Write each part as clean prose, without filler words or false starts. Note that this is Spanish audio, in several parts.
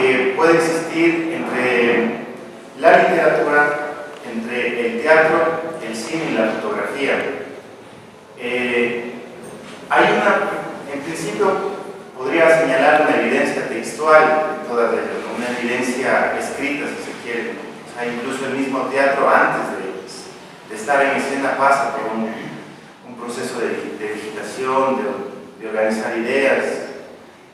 que puede existir entre la literatura, entre el teatro, el cine y la fotografía. En principio, podría señalar una evidencia textual en todas ellas, ¿no? Una evidencia escrita, si se quiere. O sea, incluso el mismo teatro, antes de estar en escena, pasa por un proceso de digitación, de organizar ideas.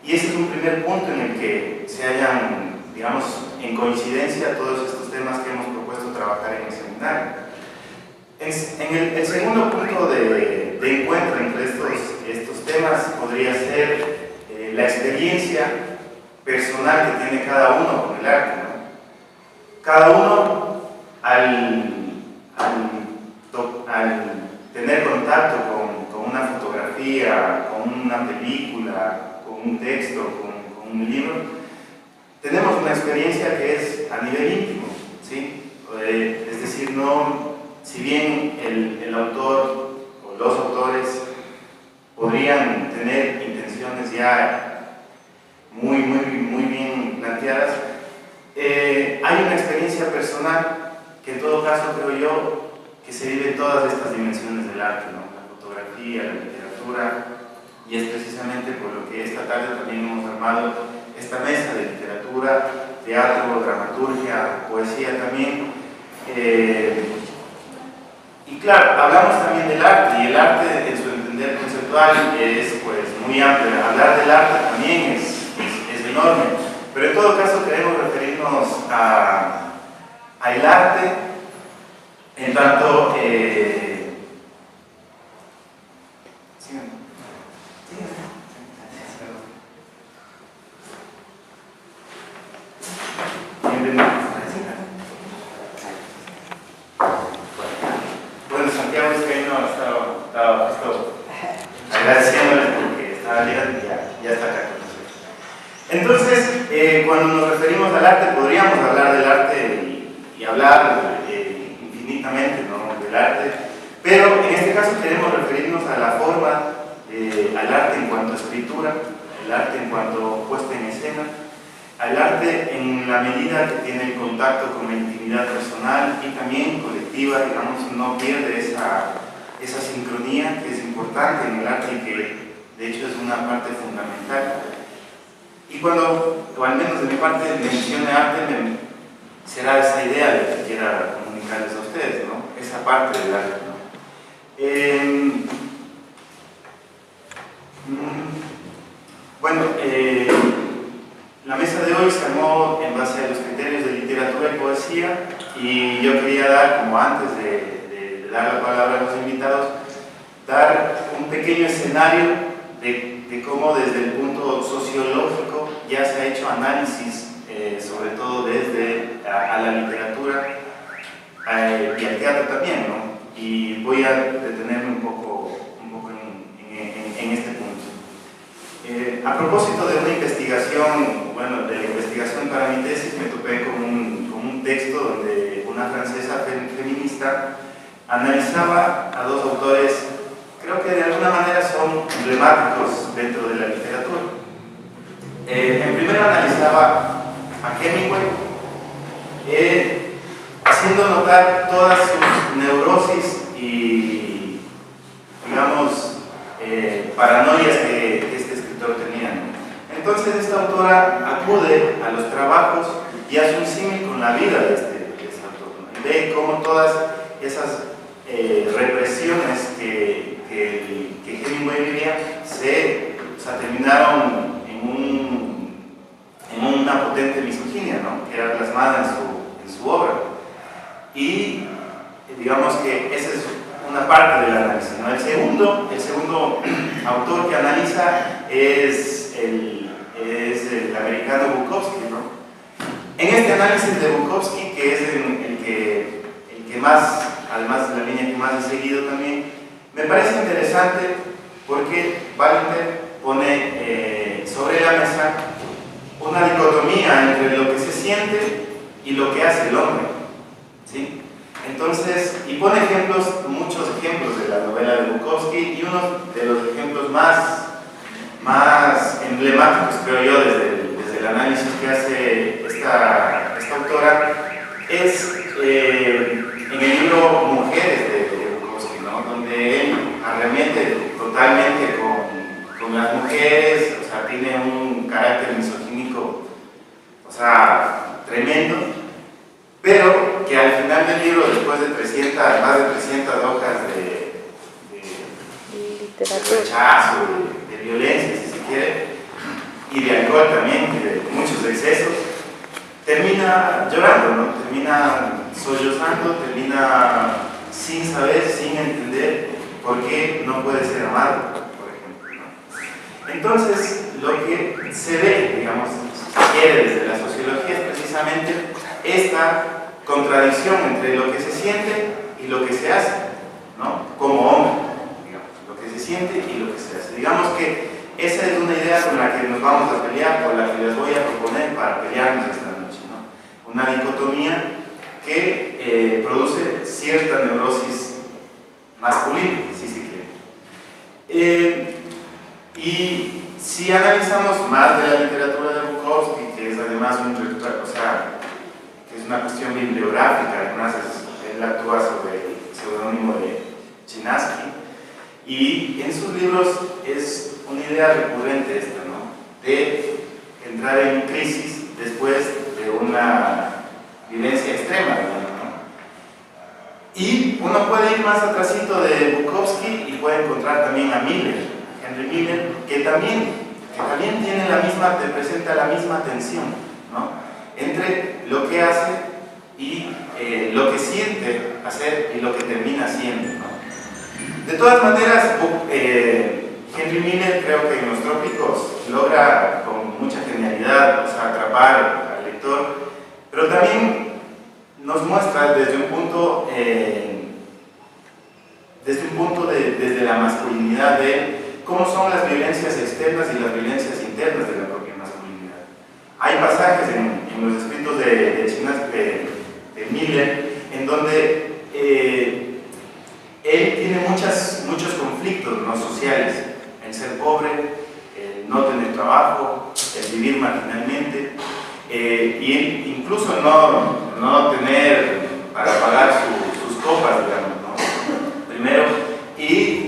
Y ese es un primer punto en el que se hallan, digamos, en coincidencia todos estos temas que hemos propuesto trabajar en el seminario. El segundo punto de encuentro entre estos temas podría ser la experiencia personal que tiene cada uno con el arte, ¿no? Cada uno, al tener contacto con una fotografía, con una película, con un texto, con un libro, tenemos una experiencia que es a nivel íntimo, ¿sí? Es decir, si bien el autor o los autores podrían tener intenciones ya muy bien planteadas, hay una experiencia personal que en todo caso creo yo que se vive en todas estas dimensiones del arte, ¿no? La fotografía, la literatura, y es precisamente por lo que esta tarde también hemos armado esta mesa de literatura, teatro, dramaturgia, poesía también. Y claro, hablamos también del arte, y el arte en su entender conceptual es pues muy amplio. Hablar del arte también es enorme, pero en todo caso queremos referirnos al arte en tanto bueno, Santiago es que ahí no estaba justo agradeciéndoles porque estaba llegando y ya está acá con nosotros. Entonces, cuando nos referimos al arte, podríamos hablar del arte y hablar infinitamente, ¿no? Del arte, pero en este caso queremos referirnos a la forma, al arte en cuanto a escritura, el arte en cuanto a puesta en escena, al arte en la medida que tiene el contacto con la intimidad personal y también colectiva, digamos, no pierde esa sincronía que es importante en el arte y que de hecho es una parte fundamental. Y cuando, o al menos de mi parte, mencione arte, será esa idea de que quiera comunicarles a ustedes, ¿no? Esa parte del arte, ¿no? Bueno, la mesa de hoy se armó en base a los criterios de literatura y poesía, y yo quería dar, como antes de dar la palabra a los invitados, dar un pequeño escenario de cómo desde el punto sociológico ya se ha hecho análisis, sobre todo desde a la literatura y al teatro también, ¿no? Y voy a detenerme un poco en este punto. A propósito de una investigación, bueno, de la investigación para mi tesis, me topé con un texto donde una francesa feminista analizaba a dos autores, creo que de alguna manera son emblemáticos dentro de la literatura. En primero analizaba a Hemingway, haciendo notar todas sus neurosis y, digamos, paranoias que este escritor tenía, ¿no? Entonces esta autora acude a los trabajos y hace un símil con la vida de este autor, ¿no? Y ve cómo todas esas represiones que Hemingway vivía terminaron en una potente misoginia, ¿no? Que era plasmada en su obra. Y digamos que esa es una parte del análisis, ¿no? El segundo autor que analiza es el americano Bukowski, ¿no? En este análisis de Bukowski, que es el que más, además de la línea que más he seguido también, me parece interesante porque Walter pone sobre la mesa una dicotomía entre lo que se siente y lo que hace el hombre, ¿sí? Entonces, y pone muchos ejemplos de la novela de Bukowski, y uno de los ejemplos más emblemáticos, creo yo, desde el análisis que hace esta autora es en el libro Mujeres de Bukowski, ¿no? Donde él arremete totalmente con las mujeres, o sea, tiene un carácter misogínico, o sea, tremendo, pero que al final del libro, después de más de 300 hojas de rechazo, de violencia, si se quiere, y de alcohol también, y de muchos excesos, termina llorando, ¿no? Termina sollozando, termina sin saber, sin entender por qué no puede ser amado, por ejemplo, ¿no? Entonces, lo que se ve, digamos, si se quiere desde la sociología es precisamente esta contradicción entre lo que se siente y lo que se hace, ¿no? Como hombre, digamos, lo que se siente y lo que se hace. Digamos que esa es una idea con la que nos vamos a pelear, con la que les voy a proponer para pelearnos esta noche, ¿no? Una dicotomía que produce cierta neurosis masculina, si se quiere. Y si analizamos más de la literatura de Bukowski, que es además que es una cuestión bibliográfica, además él actúa sobre el seudónimo de Chinaski, y en sus libros es una idea recurrente esta, ¿no? De entrar en crisis después de una violencia extrema, ¿no? Y uno puede ir más atrásito de Bukowski y puede encontrar también a Miller, Henry Miller, que también presenta la misma tensión, ¿no? Entre lo que hace y lo que siente hacer y lo que termina haciendo, ¿no? De todas maneras, Henry Miller, creo que en Los Trópicos logra con mucha genialidad, o sea, atrapar al lector, pero también nos muestra desde un punto desde la masculinidad de él, cómo son las violencias externas y las violencias internas de la propia masculinidad. Hay pasajes en los escritos de Miller en donde él tiene muchos conflictos, ¿no?, sociales: el ser pobre, el no tener trabajo, el vivir marginalmente, y él incluso no tener para pagar sus copas, digamos, ¿no? Primero, y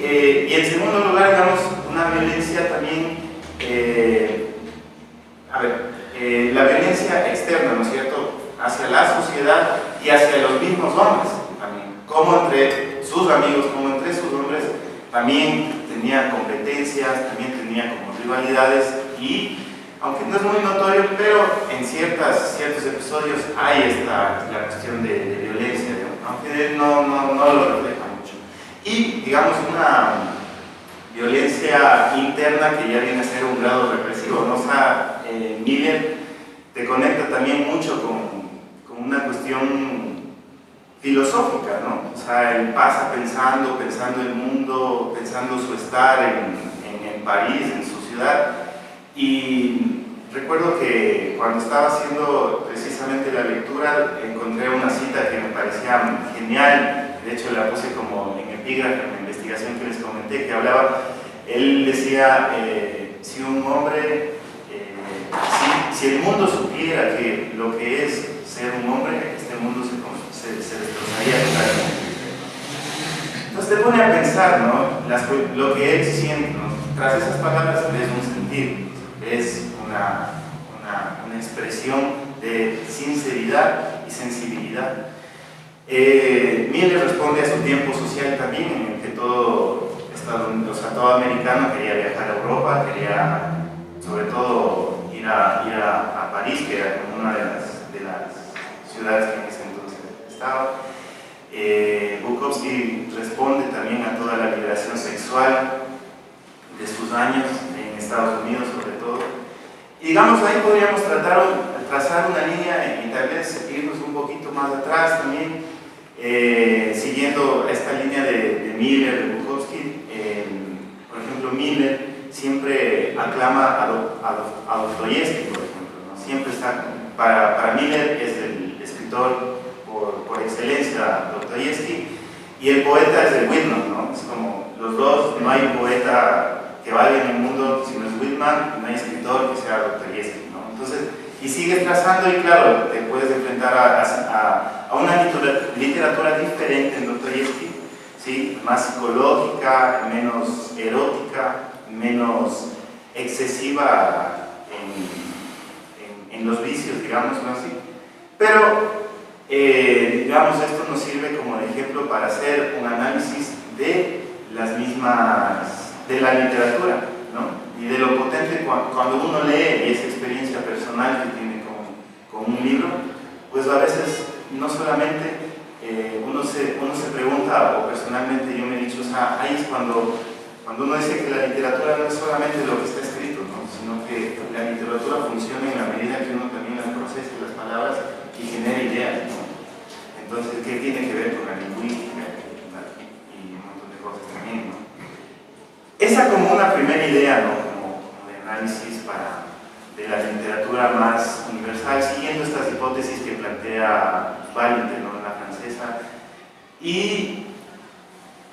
en segundo lugar, digamos, una violencia también, la violencia externa, ¿no es cierto?, hacia la sociedad y hacia los mismos hombres también, como entre sus amigos, como entre sus hombres, también tenía competencias, también tenía como rivalidades, y aunque no es muy notorio, pero en ciertos episodios hay la cuestión de violencia, ¿no?, aunque él no lo refleja mucho. Y digamos una violencia interna que ya viene a ser un grado represivo, ¿no? O sea, Miller te conecta también mucho con una cuestión filosófica, ¿no? O sea, él pasa pensando el mundo, pensando su estar en París, en su ciudad. Y recuerdo que cuando estaba haciendo precisamente la lectura encontré una cita que me parecía genial, de hecho la puse como en epígrafe en la investigación que les comenté, que hablaba, él decía, si un hombre, si el mundo supiera que lo que es ser un hombre, este mundo se destrozaría totalmente. Entonces te pone a pensar, ¿no?, lo que él siente, ¿no? Tras esas palabras ves un sentir, es una expresión de sinceridad y sensibilidad. Miller responde a su tiempo social también, en el que todo americano quería viajar a Europa, quería sobre todo ir a París, que era como una de las ciudades que en ese entonces estaba. Bukowski responde también a toda la liberación sexual de sus años en Estados Unidos, sobre todo. Y digamos, ahí podríamos trazar una línea y tal vez irnos un poquito más atrás también, siguiendo esta línea de Miller, de Bukowski. Por ejemplo, Miller siempre aclama a Dostoyevsky, por ejemplo, ¿no? Siempre está, para Miller es el escritor por excelencia, Dostoyevsky, y el poeta es el Whitman, ¿no? Es como los dos, no hay poeta que valga en el mundo si no es Whitman, y no hay escritor que sea Dostoyevsky, ¿no? Entonces, y sigues trazando y claro, te puedes enfrentar a una literatura diferente en Dostoyevsky, ¿sí? Más psicológica, menos erótica, menos excesiva en los vicios, digámoslo así. Pero, digamos, esto nos sirve como ejemplo para hacer un análisis de las mismas, de la literatura, ¿no? Y de lo potente cuando uno lee y esa experiencia personal que tiene con un libro, pues a veces no solamente uno se pregunta, o personalmente yo me he dicho, o sea, ahí es cuando uno dice que la literatura no es solamente lo que está escrito, ¿no? Sino que la literatura funciona en la medida que uno también las procesa las palabras y genera ideas, ¿no? Entonces, ¿qué tiene que ver con la lingüística y un montón de cosas también, ¿no? Esa como una primera idea, ¿no? Como de análisis de la literatura más universal, siguiendo estas hipótesis que plantea Valente, ¿no? La francesa. Y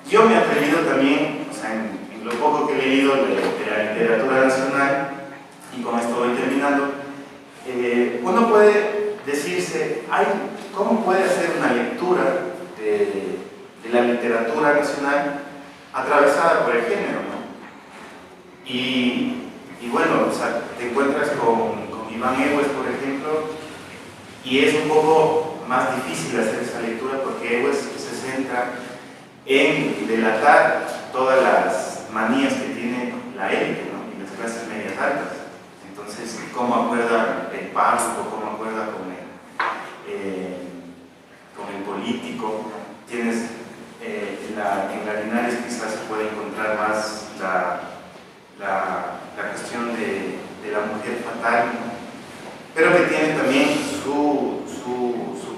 yo me he atrevido también, o sea, en lo poco que he leído de la literatura nacional, y con esto voy terminando, uno puede decirse, ¿cómo puede hacer una lectura de la literatura nacional atravesada por el género, ¿no? Y bueno, o sea, te encuentras con Iván Egues, por ejemplo, y es un poco más difícil hacer esa lectura porque Egues se centra en delatar todas las manías que tiene la élite, ¿no? Y las clases medias altas. Entonces, cómo acuerda el párroco, cómo acuerda con el político. Tienes en la Linares quizás se puede encontrar más la cuestión de la mujer fatal, ¿no? Pero que tiene también su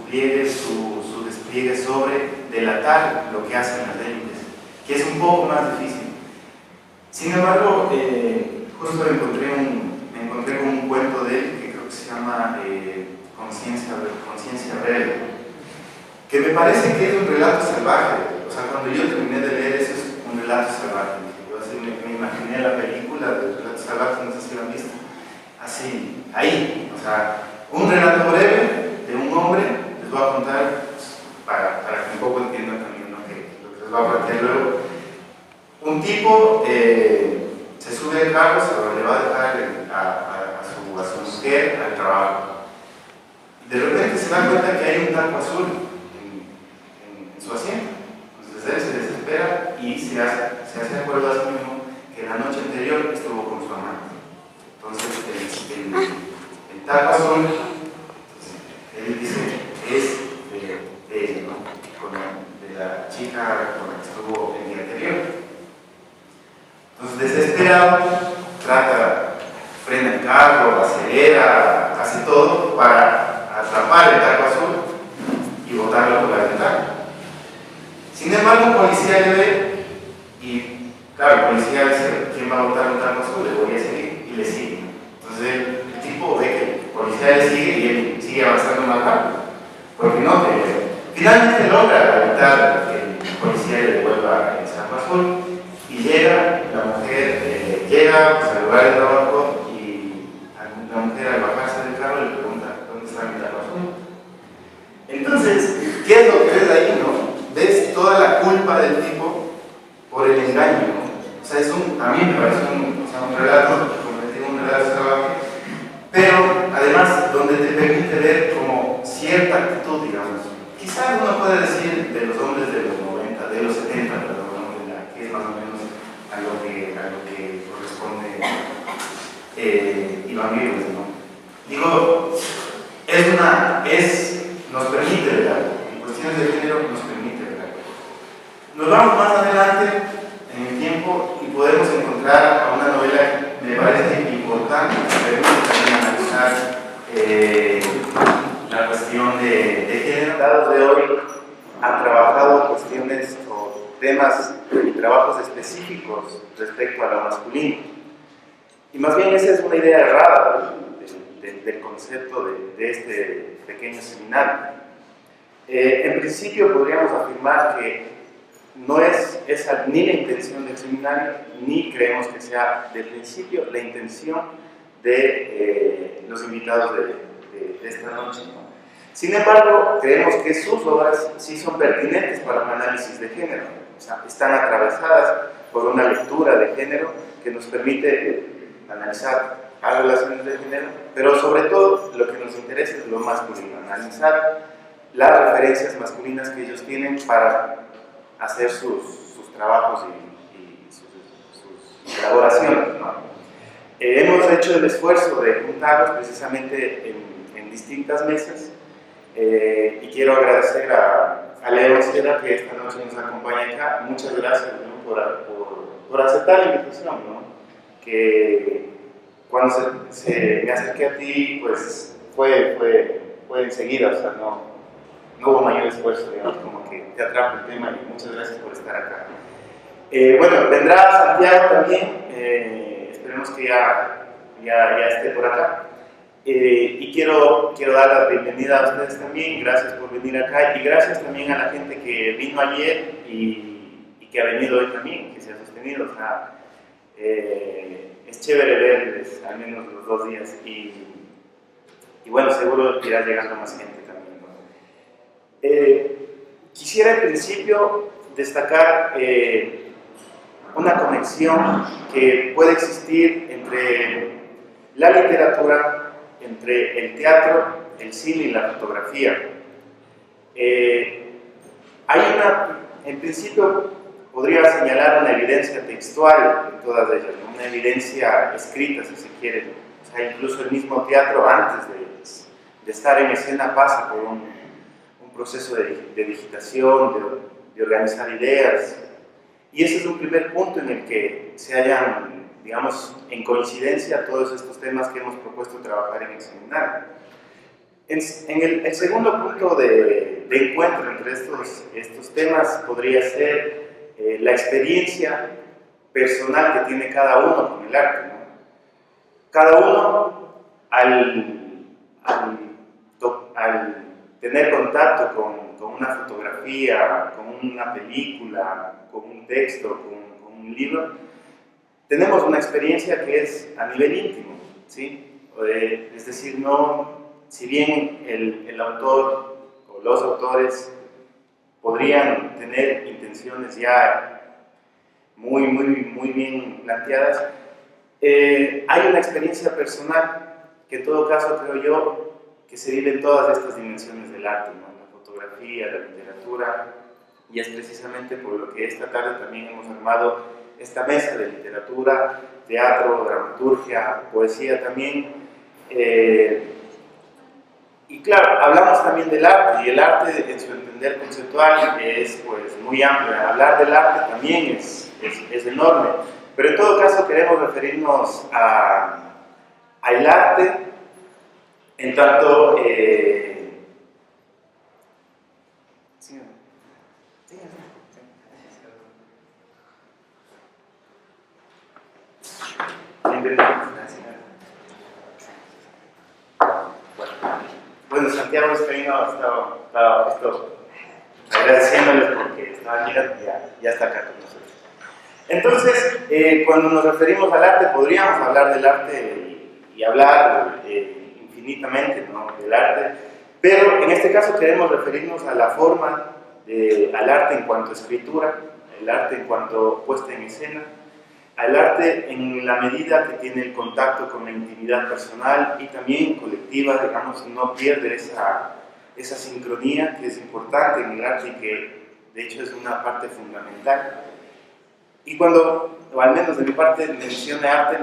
pliegue, su despliegue sobre delatar lo que hacen las élites, que es un poco más difícil. Sin embargo, justo me encontré con un cuento de él que creo que se llama Conciencia Rebelde, que me parece que es un relato salvaje. O sea, cuando yo terminé de leer eso, es un relato salvaje. Yo así me imaginé la película de Relato Salvaje, no sé si lo han visto, así, ahí. O sea, un relato breve de un hombre, les voy a contar pues, para que un poco entiendan también lo que les voy a plantear luego. Un tipo se sube al carro, le va a dejar a su mujer al trabajo. De repente se da cuenta que hay un taco azul en su asiento. Entonces él se desespera y se hace acuerdo a sí mismo que la noche anterior estuvo con su amante. Entonces el taco azul, él dice, es de ella, ¿no? De la chica con la que estuvo el día anterior. Entonces desesperado, frena el carro, acelera, hace todo para atrapar el taco azul y botarlo por la ventana. Sin embargo, un policía le ve y, claro, el policía dice, ¿quién va a botar un taco azul? Le voy a seguir y le sigue. Entonces el tipo ve que el policía le sigue y él sigue avanzando más rápido, porque no te ve. Finalmente logra evitar que el policía le devuelva el taco azul y llega, la mujer llega pues, al lugar de trabajo y la mujer al bajarse del carro le pregunta, ¿dónde está mi taco azul? Entonces, ¿qué es lo que ves ahí, no? Ves toda la culpa del tipo por el engaño, ¿no? O sea, a mí me parece un relato, como les digo, un relato salvaje, pero además donde te permite ver como cierta actitud, digamos. Quizás uno puede decir de los hombres de los 90, de los 70, perdón, que es más o menos a lo que corresponde Iván Egues, ¿no? Digo, nos permite ver algo, en cuestiones de género nos permite ver algo. Nos vamos más adelante en el tiempo y podemos encontrar a una novela que me parece importante, que permite también analizar la cuestión de género. Dados de hoy han trabajado cuestiones o temas y trabajos específicos respecto a lo masculino. Y más bien esa es una idea errada del concepto de este pequeño seminario. En principio podríamos afirmar que no es esa ni la intención del seminario, ni creemos que sea de principio la intención de los invitados de esta noche, ¿no? Sin embargo, creemos que sus obras sí son pertinentes para un análisis de género, o sea, están atravesadas por una lectura de género que nos permite analizar las relaciones de género, pero sobre todo lo que nos interesa es lo masculino, analizar las referencias masculinas que ellos tienen para hacer sus trabajos y sus elaboraciones, ¿no? Hemos hecho el esfuerzo de juntarlos precisamente en distintas mesas, y quiero agradecer a Leo Sierra, que esta noche nos acompaña acá. Muchas gracias, ¿no? por aceptar la invitación, ¿no? Que cuando me acerqué a ti, pues fue enseguida, o sea, no hubo mayor esfuerzo, digamos, como que te atrajo el tema, y muchas gracias por estar acá. Bueno, vendrá Santiago también, esperemos que ya esté por acá. Y quiero dar la bienvenida a ustedes también, gracias por venir acá, y gracias también a la gente que vino ayer y que ha venido hoy también, que se ha sostenido. O sea, es chévere verles al menos los 2 días, y bueno, seguro irá llegando más gente también, ¿no? Quisiera en principio destacar una conexión que puede existir entre la literatura, entre el teatro, el cine y la fotografía. En principio, podría señalar una evidencia textual en todas ellas, ¿no? Una evidencia escrita, si se quiere. O sea, incluso el mismo teatro, antes de estar en escena, pasa por un proceso de digitación, de organizar ideas. Y ese es un primer punto en el que se hallan, digamos, en coincidencia todos estos temas que hemos propuesto trabajar en el seminario. El segundo punto de encuentro entre estos temas podría ser la experiencia personal que tiene cada uno con el arte, ¿no? Cada uno, al tener contacto con una fotografía, con una película, con un texto, con un libro, tenemos una experiencia que es a nivel íntimo, ¿sí? Es decir, si bien el autor o los autores podrían tener intenciones ya muy bien planteadas, hay una experiencia personal que en todo caso creo yo que se vive en todas estas dimensiones del arte, ¿no? La fotografía, la literatura, y es precisamente por lo que esta tarde también hemos armado esta mesa de literatura, teatro, dramaturgia, poesía también. Y claro, hablamos también del arte, y el arte en su entender conceptual es pues muy amplio. Hablar del arte también es enorme, pero en todo caso queremos referirnos al arte en tanto bueno, Santiago Espeino estaba agradeciéndoles porque estaban llegando, ya está acá con nosotros. Entonces, cuando nos referimos al arte, podríamos hablar del arte y hablar infinitamente, ¿no? Del arte, pero en este caso queremos referirnos a la forma, al arte en cuanto a escritura, el arte en cuanto a puesta en escena, al arte en la medida que tiene el contacto con la intimidad personal y también colectiva, digamos, no pierde esa sincronía que es importante en el arte y que de hecho es una parte fundamental. Y cuando, o al menos de mi parte, mencione arte,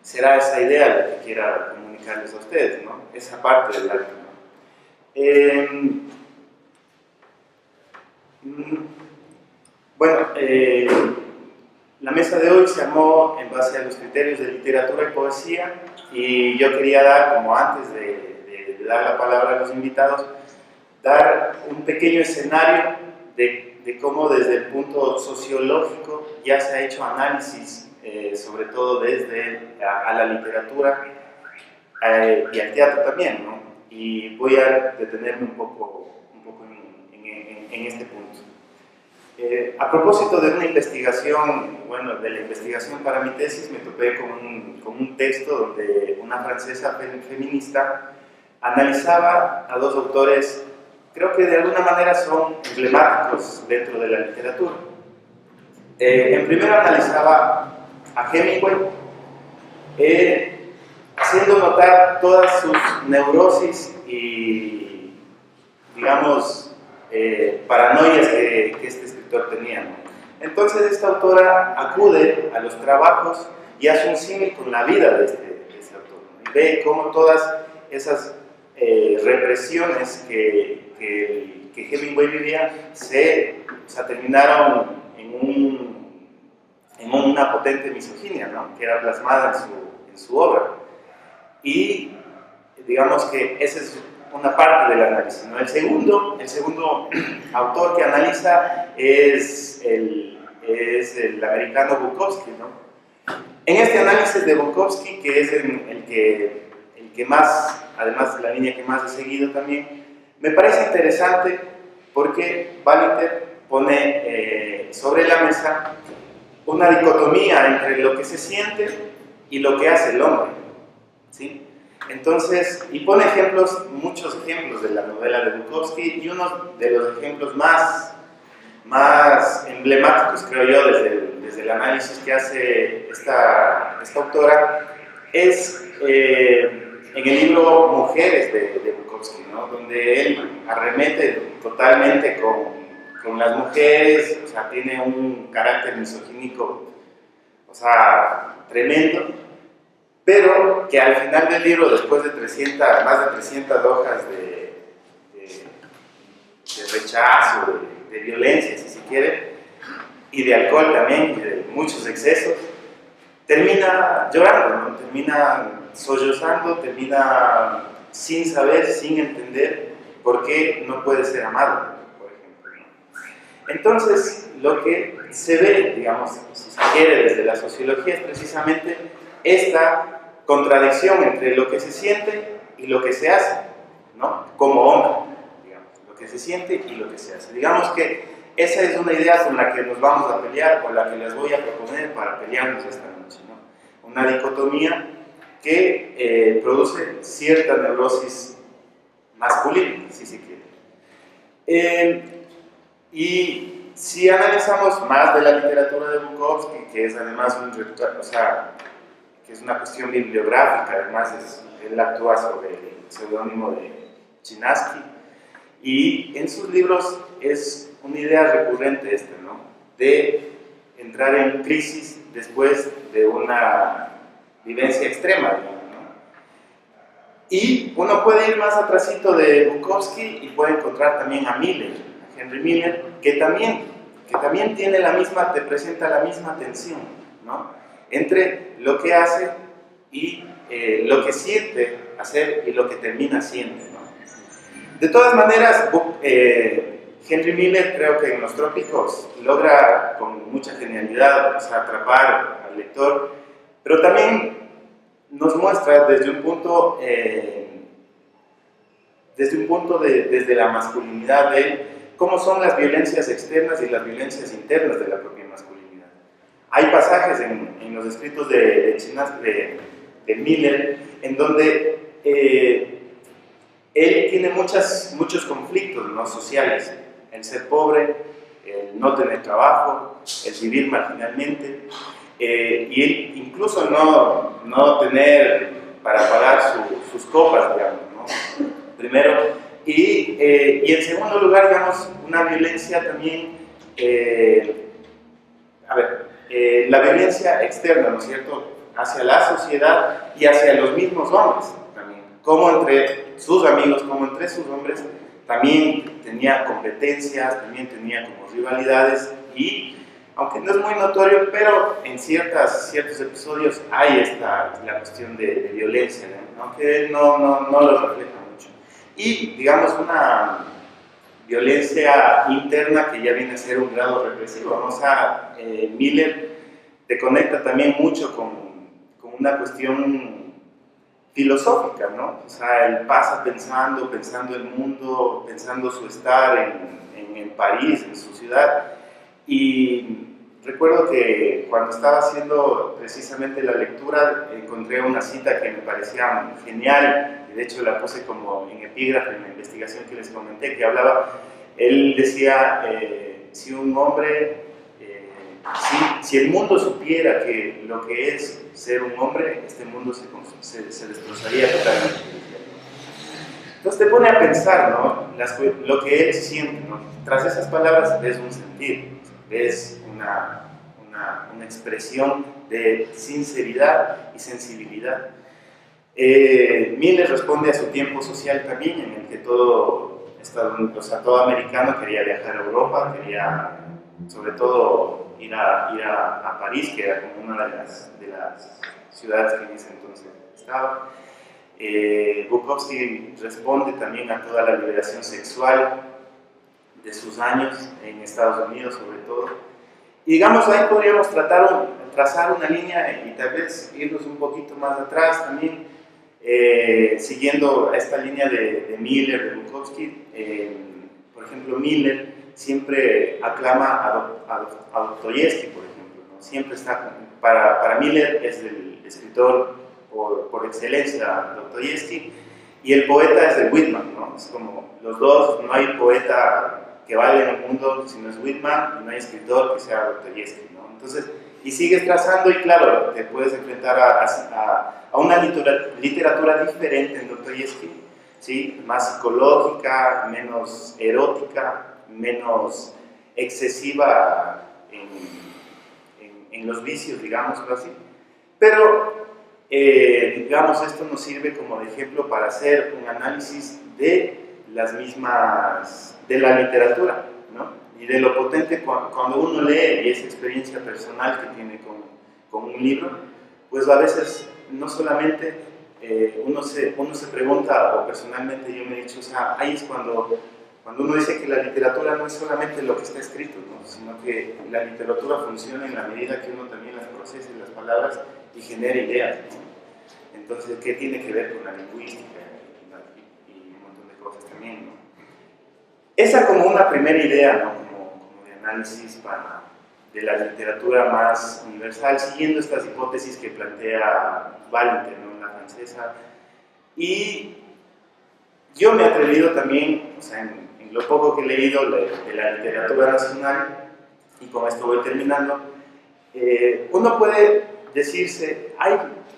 será esa idea la que quiera comunicarles a ustedes, ¿no? Esa parte del arte, ¿no? Bueno, la mesa de hoy se armó en base a los criterios de literatura y poesía, y yo quería dar, como antes de dar la palabra a los invitados, dar un pequeño escenario de cómo desde el punto sociológico ya se ha hecho análisis, sobre todo desde a la literatura y al teatro también, ¿no? Y voy a detenerme un poco en este punto. A propósito de una investigación, bueno, de la investigación para mi tesis, me topé con un texto donde una francesa feminista analizaba a dos autores, creo que de alguna manera son emblemáticos dentro de la literatura. En primero analizaba a Hemingway, haciendo notar todas sus neurosis y, digamos, paranoias que este escritor tenía, ¿no? Entonces esta autora acude a los trabajos y hace un símil con la vida de este autor, ¿no? Y ve cómo todas esas represiones que Hemingway vivía terminaron en una potente misoginia, ¿no? Que era plasmada en su obra. Y digamos que esa es una parte del análisis, ¿no? El segundo autor que analiza es el americano Bukowski, ¿no? En este análisis de Bukowski, que es el que más, además de la línea que más he seguido también, me parece interesante porque Waliter pone sobre la mesa una dicotomía entre lo que se siente y lo que hace el hombre, ¿sí? Entonces, y pone muchos ejemplos de la novela de Bukowski, y uno de los ejemplos más emblemáticos, creo yo, desde el análisis que hace esta autora, es en el libro Mujeres de Bukowski, ¿no? Donde él arremete totalmente con las mujeres, o sea, tiene un carácter misogínico, o sea, tremendo, pero que al final del libro, después de más de 300 hojas de rechazo, de violencia, si se quiere, y de alcohol también, y de muchos excesos, termina llorando, ¿no? Termina sollozando, termina sin saber, sin entender por qué no puede ser amado, por ejemplo, ¿no? Entonces, lo que se ve, digamos, si se quiere, desde la sociología, es precisamente esta contradicción entre lo que se siente y lo que se hace, ¿no? Como hombre, digamos, lo que se siente y lo que se hace. Digamos que esa es una idea con la que nos vamos a pelear, con la que les voy a proponer para pelearnos esta noche, ¿no? Una dicotomía que produce cierta neurosis masculina, si se quiere. Y si analizamos más de la literatura de Bukowski, que es además que es una cuestión bibliográfica, además él actúa sobre el seudónimo de Chinaski, y en sus libros es una idea recurrente ¿no? De entrar en crisis después de una vivencia extrema, digamos, ¿no? Y uno puede ir más atrásito de Bukowski y puede encontrar también a Miller, a Henry Miller, que también te presenta la misma tensión, ¿no? Entre lo que hace y lo que siente hacer y lo que termina siendo, ¿no? De todas maneras, Henry Miller, creo que en Los Trópicos logra con mucha genialidad, o sea, atrapar al lector, pero también nos muestra desde un punto desde la masculinidad de él, cómo son las violencias externas y las violencias internas de la propia masculinidad. Hay pasajes en los escritos de Miller en donde él tiene muchos conflictos, ¿no? Sociales, el ser pobre, el no tener trabajo, el vivir marginalmente, y él incluso no tener para pagar sus copas, digamos, ¿no? Primero, y en segundo lugar, digamos, una violencia también, la violencia externa, ¿no es cierto?, hacia la sociedad y hacia los mismos hombres también, como entre sus amigos, como entre sus hombres, también tenía competencias, también tenía como rivalidades, y aunque no es muy notorio, pero en ciertos episodios hay la cuestión de violencia, ¿no? Aunque él no lo refleja mucho. Y digamos una violencia interna que ya viene a ser un grado represivo. Miller te conecta también mucho con una cuestión filosófica, ¿no? O sea, él pasa pensando el mundo, pensando su estar en París, en su ciudad, Y recuerdo que cuando estaba haciendo precisamente la lectura encontré una cita que me parecía genial, y de hecho la puse como en epígrafe en la investigación que les comenté, que hablaba, él decía, si un hombre, si el mundo supiera que lo que es ser un hombre, este mundo se destrozaría totalmente. Entonces te pone a pensar, ¿no? Lo que él siente, ¿no? Tras esas palabras ves un sentir, ves una expresión de sinceridad y sensibilidad. Miller responde a su tiempo social también, en el que todo americano quería viajar a Europa, quería sobre todo ir a París, que era como una de las ciudades que en ese entonces estaba. Bukowski responde también a toda la liberación sexual de sus años en Estados Unidos, sobre todo. Y digamos, ahí podríamos trazar una línea y tal vez irnos un poquito más atrás también, siguiendo esta línea de Miller, de Bukowski. Por ejemplo, Miller siempre aclama a Dostoyevsky, por ejemplo, ¿no? Siempre está, para Miller es el escritor por excelencia, Dostoyevsky, y el poeta es el Whitman, ¿no? Es como los dos, no hay poeta que valga en el mundo si no es Whitman, y no hay escritor que sea Dostoyevsky, ¿no? Entonces, y sigues trazando y claro, te puedes enfrentar a una literatura diferente en Dostoyevsky, ¿sí? Más psicológica, menos erótica, menos excesiva en los vicios, digámoslo así. Pero, digamos, esto nos sirve como de ejemplo para hacer un análisis de la literatura, ¿no? Y de lo potente cuando uno lee y esa experiencia personal que tiene con un libro, pues a veces no solamente uno se pregunta, o personalmente yo me he dicho, o sea, ahí es cuando uno dice que la literatura no es solamente lo que está escrito, ¿no? Sino que la literatura funciona en la medida que uno también las procese, las palabras, y genera ideas, ¿no? Entonces, ¿qué tiene que ver con la lingüística y un montón de cosas también, ¿no? Esa como una primera idea, ¿no? Como de análisis de la literatura más universal, siguiendo estas hipótesis que plantea Valentin, ¿no? La francesa. Y yo me he atrevido también, o sea, en lo poco que he leído de la literatura nacional, y con esto voy terminando, uno puede decirse,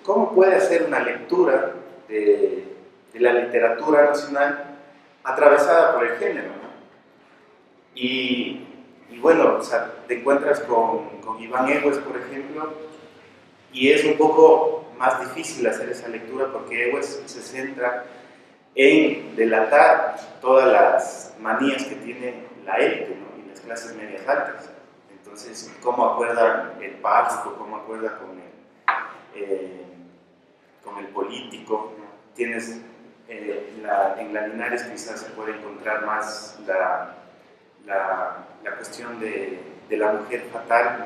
¿cómo puede hacer una lectura de la literatura nacional atravesada por el género, ¿no? Y bueno, o sea, te encuentras con Iván Egues, por ejemplo, y es un poco más difícil hacer esa lectura porque Egues se centra en delatar todas las manías que tiene la élite, ¿no? Y las clases medias altas. Entonces, cómo acuerda el párroco, cómo acuerda con el político, ¿no? Tienes en la Linares quizás se puede encontrar más la cuestión de la mujer fatal, ¿no?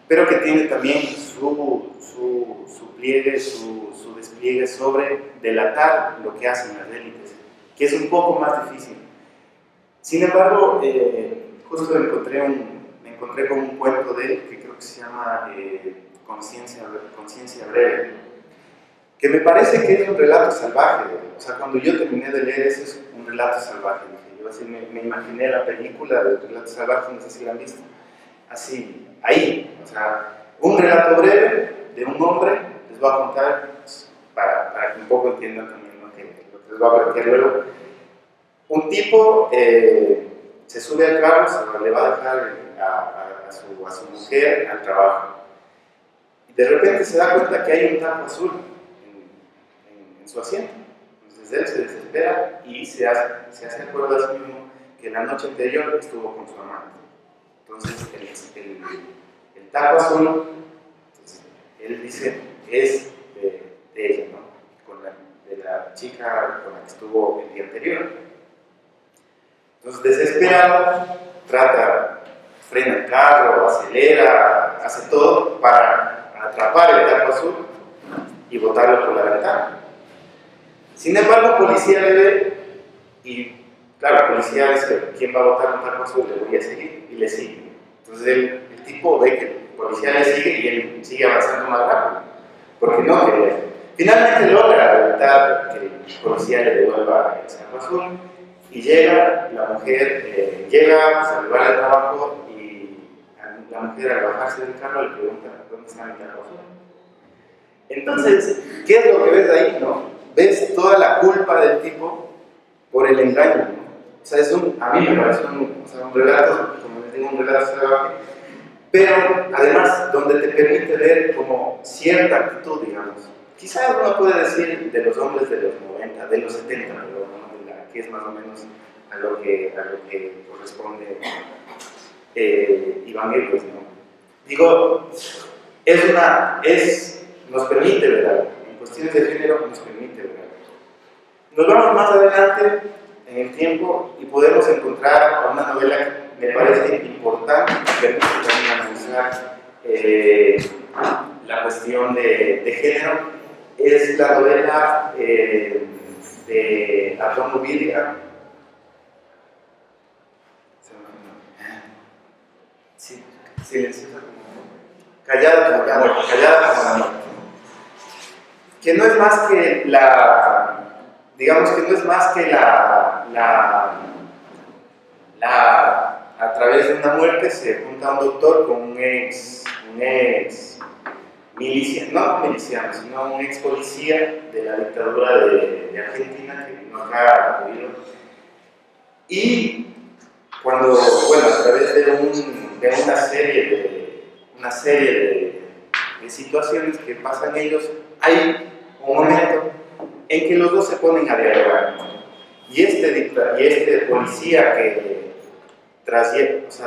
Pero que tiene también su pliegue, su despliegue sobre delatar lo que hacen las élites, que es un poco más difícil. Sin embargo, justo me encontré con un cuento de él que creo que se llama Conciencia Breve, que me parece que es un relato salvaje. O sea, cuando yo terminé de leer ese es un relato salvaje, dije yo, así me imaginé la película del relato salvaje, no sé si la han visto, así, ahí, o sea, un relato breve de un hombre, les voy a contar, pues, para que un poco entiendan también lo que les voy a plantear luego. Un tipo se sube al carro, le va a dejar a su mujer al trabajo, y de repente se da cuenta que hay un tapo azul en su asiento. Entonces él se desespera y se hace acuerdo a sí mismo que la noche anterior estuvo con su amante. Entonces el tapo azul, entonces, él dice, es de ella, ¿no? De la chica con la que estuvo el día anterior. Entonces, desesperado, frena el carro, acelera, hace todo para atrapar el tapo azul y botarlo por la ventana. Sin embargo, el policía le ve y, claro, el policía dice, ¿quién va a botar un tapo azul? Le voy a seguir, y le sigue. Entonces el tipo ve que el policía le sigue y él sigue avanzando más rápido, porque no quería. Finalmente logra evitar que el policía le devuelva el saco azul y llega la mujer, llega pues, al lugar de trabajo y la mujer al bajarse del carro le pregunta ¿dónde está mi saco azul? Entonces, ¿qué es lo que ves ahí, no? Ves toda la culpa del tipo por el engaño, ¿no? O sea, a mí me parece un relato, como les digo, un relato salvaje, pero además donde te permite ver como cierta actitud, digamos. Quizás uno puede decir de los hombres de los 90, de los 70, pero ¿no? Que es más o menos a lo que corresponde Evangelios, ¿no? Digo, nos permite ver algo, en cuestiones de género nos permite ver algo. Nos vamos más adelante en el tiempo y podemos encontrar una novela que me parece importante, que permite también analizar la cuestión de género. Es la novela de Adorno Vidria. Sí, silenciosa como callada como la muerte, callada como la muerte. Que no es más que digamos que no es más que a través de una muerte se junta un doctor con un ex miliciano, no miliciano, sino un ex policía de la dictadura de Argentina que vino acá a vivir. Y cuando, bueno, a través de una serie de situaciones que pasan ellos, hay un momento en que los dos se ponen a dialogar. Y este policía que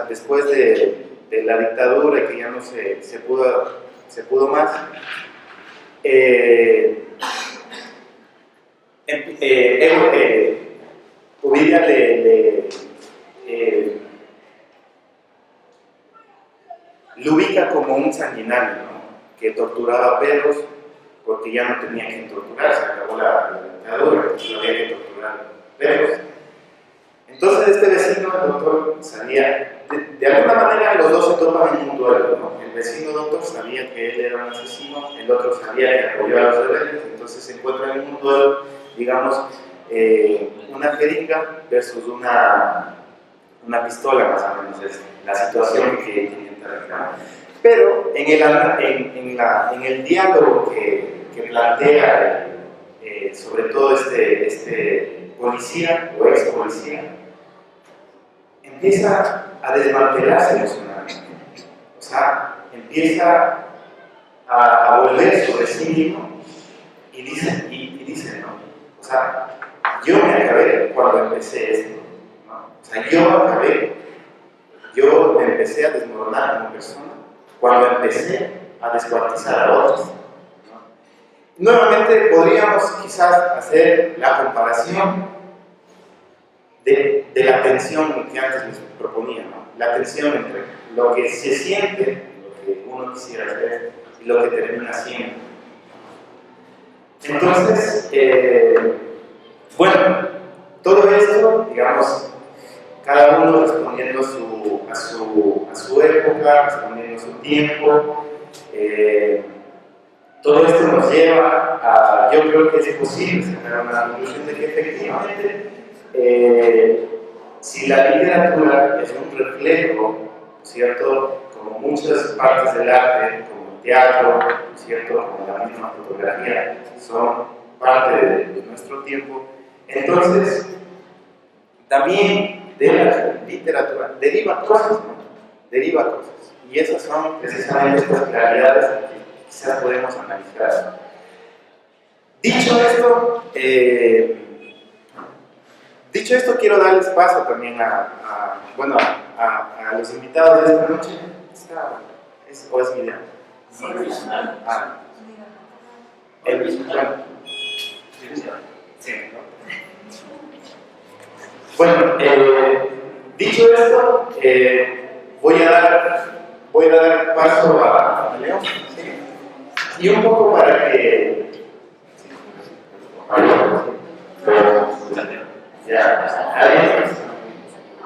después de la dictadura y que ya no se pudo más, Ovidia lo ubica como un sanguinario, ¿no? Que torturaba perros porque ya no tenía que torturar, se acabó la dictadura, no había que torturar perros. Entonces este vecino, el doctor, sabía, de alguna manera los dos se topan en un duelo, ¿no? El vecino doctor sabía que él era un asesino, el otro sabía que apoyó a los rebeldes, entonces se encuentran en un duelo, digamos, una jeringa versus una pistola, más o menos, es la situación que tienen que arreglar. Pero en el diálogo que plantea sobre todo este policía o ex policía, empieza a desmantelarse emocionalmente, o sea, empieza a volver sobre sí mismo y dice, ¿no? O sea, yo me acabé cuando empecé esto, ¿no? O sea, yo me empecé a desmoronar como persona cuando empecé a descuartizar a otros. Nuevamente podríamos quizás hacer la comparación de la tensión que antes les proponía, ¿no? La tensión entre lo que se siente, lo que uno quisiera hacer y lo que termina siendo. Entonces, bueno, todo esto, digamos, cada uno respondiendo a su época, respondiendo a su tiempo. Todo esto nos lleva a, yo creo que es posible sacar una conclusión de que efectivamente si la literatura es un reflejo, ¿cierto? Como muchas partes del arte, como el teatro, ¿cierto? Como la misma fotografía, son parte de nuestro tiempo, entonces también de la literatura deriva cosas, ¿no? Deriva cosas. Y esas son precisamente estas realidades que quizás podemos analizar. Dicho esto, quiero darles paso también a los invitados de esta noche. ¿O es mi idea? Bueno, dicho esto, voy a dar paso a León. Y un poco para que...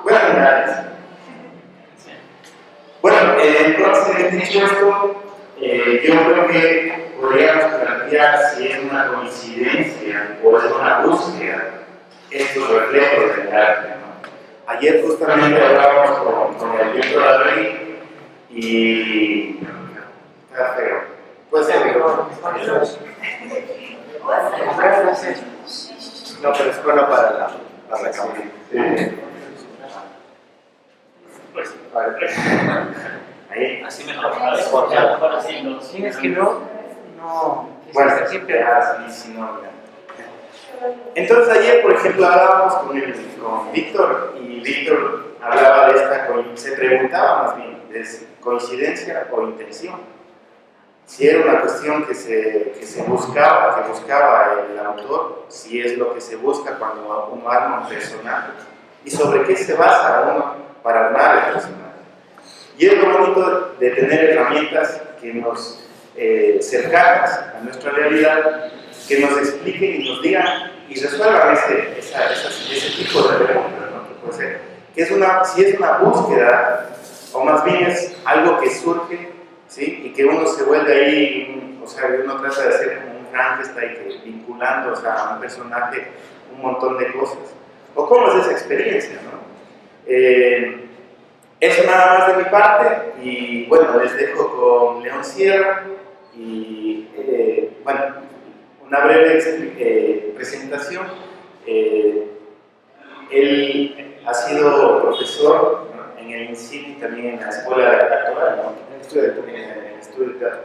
Buenas tardes. entonces, dicho esto, yo creo que podríamos plantear si es una coincidencia o es una búsqueda estos reflejos del arte, ¿no? Ayer justamente hablábamos con el Víctor Adri y... está feo. Puede ser que no, pero es bueno para la cámara. sí. Pues, Ahí. así mejor, mejor así, ¿no? Sí, es que no. Bueno, siempre. sí, no, ya. Entonces ayer, por ejemplo, hablábamos con Víctor y Víctor hablaba de esta, se preguntaba más bien, ¿es coincidencia o intención? Si era una cuestión que se buscaba, que buscaba el autor, si es lo que se busca cuando uno arma un personaje y sobre qué se basa uno para armar el personaje. Y es lo bonito de tener herramientas que nos cercanas a nuestra realidad, que nos expliquen y nos digan y resuelvan ese tipo de preguntas, ¿no? Que puede ser, si es una búsqueda o más bien es algo que surge, ¿sí? Y que uno se vuelve ahí, o sea, uno trata de hacer como un Frankenstein vinculando, o sea, a un personaje un montón de cosas. ¿O cómo es esa experiencia, no? Eso nada más de mi parte y bueno, les dejo con León Sierra y bueno, una breve presentación. Él ha sido profesor, ¿no?, en el INCINI, también en la Escuela de Actoral, ¿no?, en el estudio de teatro.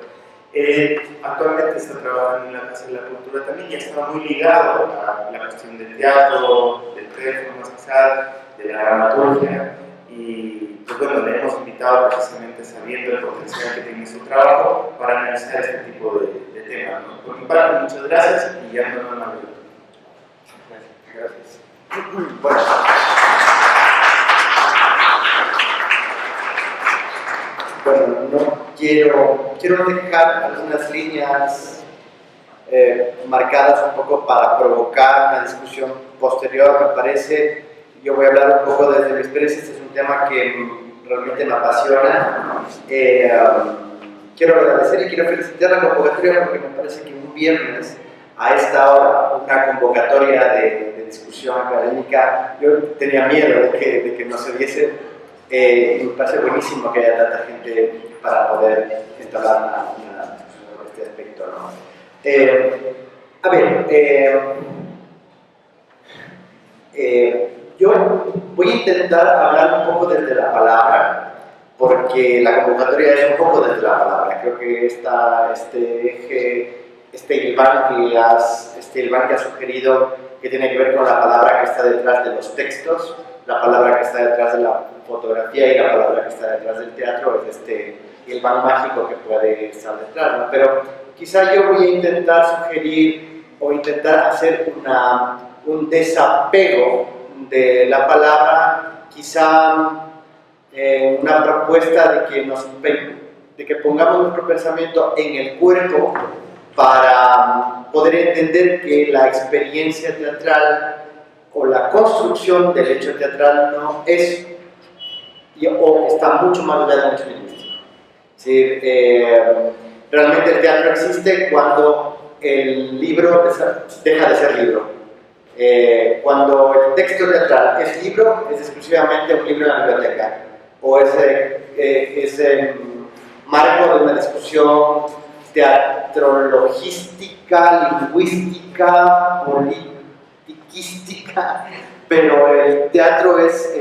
Actualmente está trabajando en la Casa de la Cultura también y está muy ligado a la cuestión del teatro, del performance, de la dramaturgia. Y pues bueno, le hemos invitado precisamente sabiendo el potencial que tiene su trabajo para analizar este tipo de temas, ¿no? Por mi parte, muchas gracias y ya no nos vemos. Gracias. Bueno, no quiero dejar algunas líneas marcadas un poco para provocar una discusión posterior, me parece. Yo voy a hablar un poco desde mi experiencia. Este es un tema que realmente me apasiona. Quiero agradecer y quiero felicitar la convocatoria porque me parece que un viernes a esta hora una convocatoria de discusión académica, yo tenía miedo de que no se diese. Me parece buenísimo que haya tanta gente para poder entablar una discusión sobre este aspecto, ¿no? Yo voy a intentar hablar un poco desde la palabra, porque la convocatoria es un poco desde la palabra. Creo que este hilván que has sugerido, que tiene que ver con la palabra que está detrás de los textos, la palabra que está detrás de la fotografía y la palabra que está detrás del teatro, es este hilván mágico que puede estar detrás, ¿no? Pero quizá yo voy a intentar sugerir o intentar hacer un desapego de la palabra, quizá una propuesta de que pongamos nuestro pensamiento en el cuerpo para poder entender que la experiencia teatral o la construcción del hecho teatral no es o está mucho más allá del hecho lingüístico. ¿Sí? Realmente el teatro existe cuando el libro deja de ser libro. Cuando el texto teatral es libro, es exclusivamente un libro en la biblioteca, o es marco de una discusión teatrologística, lingüística, politiquística, pero el teatro es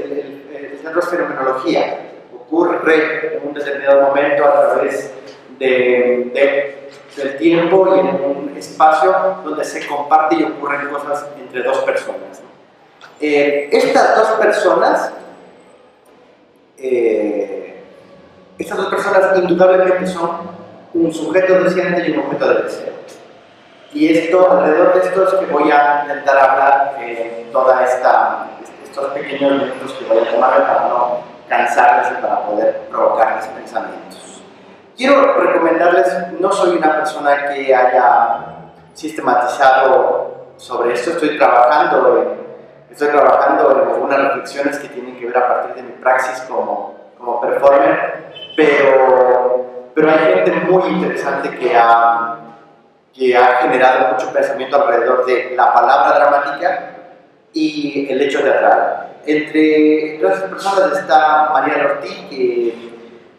fenomenología, ocurre en un determinado momento a través del tiempo y en un espacio donde se comparte y ocurren cosas entre dos personas. Estas dos personas indudablemente son un sujeto deseante y un objeto de deseo. Y alrededor de esto es que voy a intentar hablar estos pequeños minutos que voy a tomar para no cansarles y para poder provocarles pensamientos. Quiero recomendarles, no soy una persona que haya sistematizado sobre esto, estoy trabajando en algunas reflexiones que tienen que ver a partir de mi praxis como performer, pero hay gente muy interesante que ha generado mucho pensamiento alrededor de la palabra dramática y el hecho teatral. Entre esas personas está Mariana Ortiz, que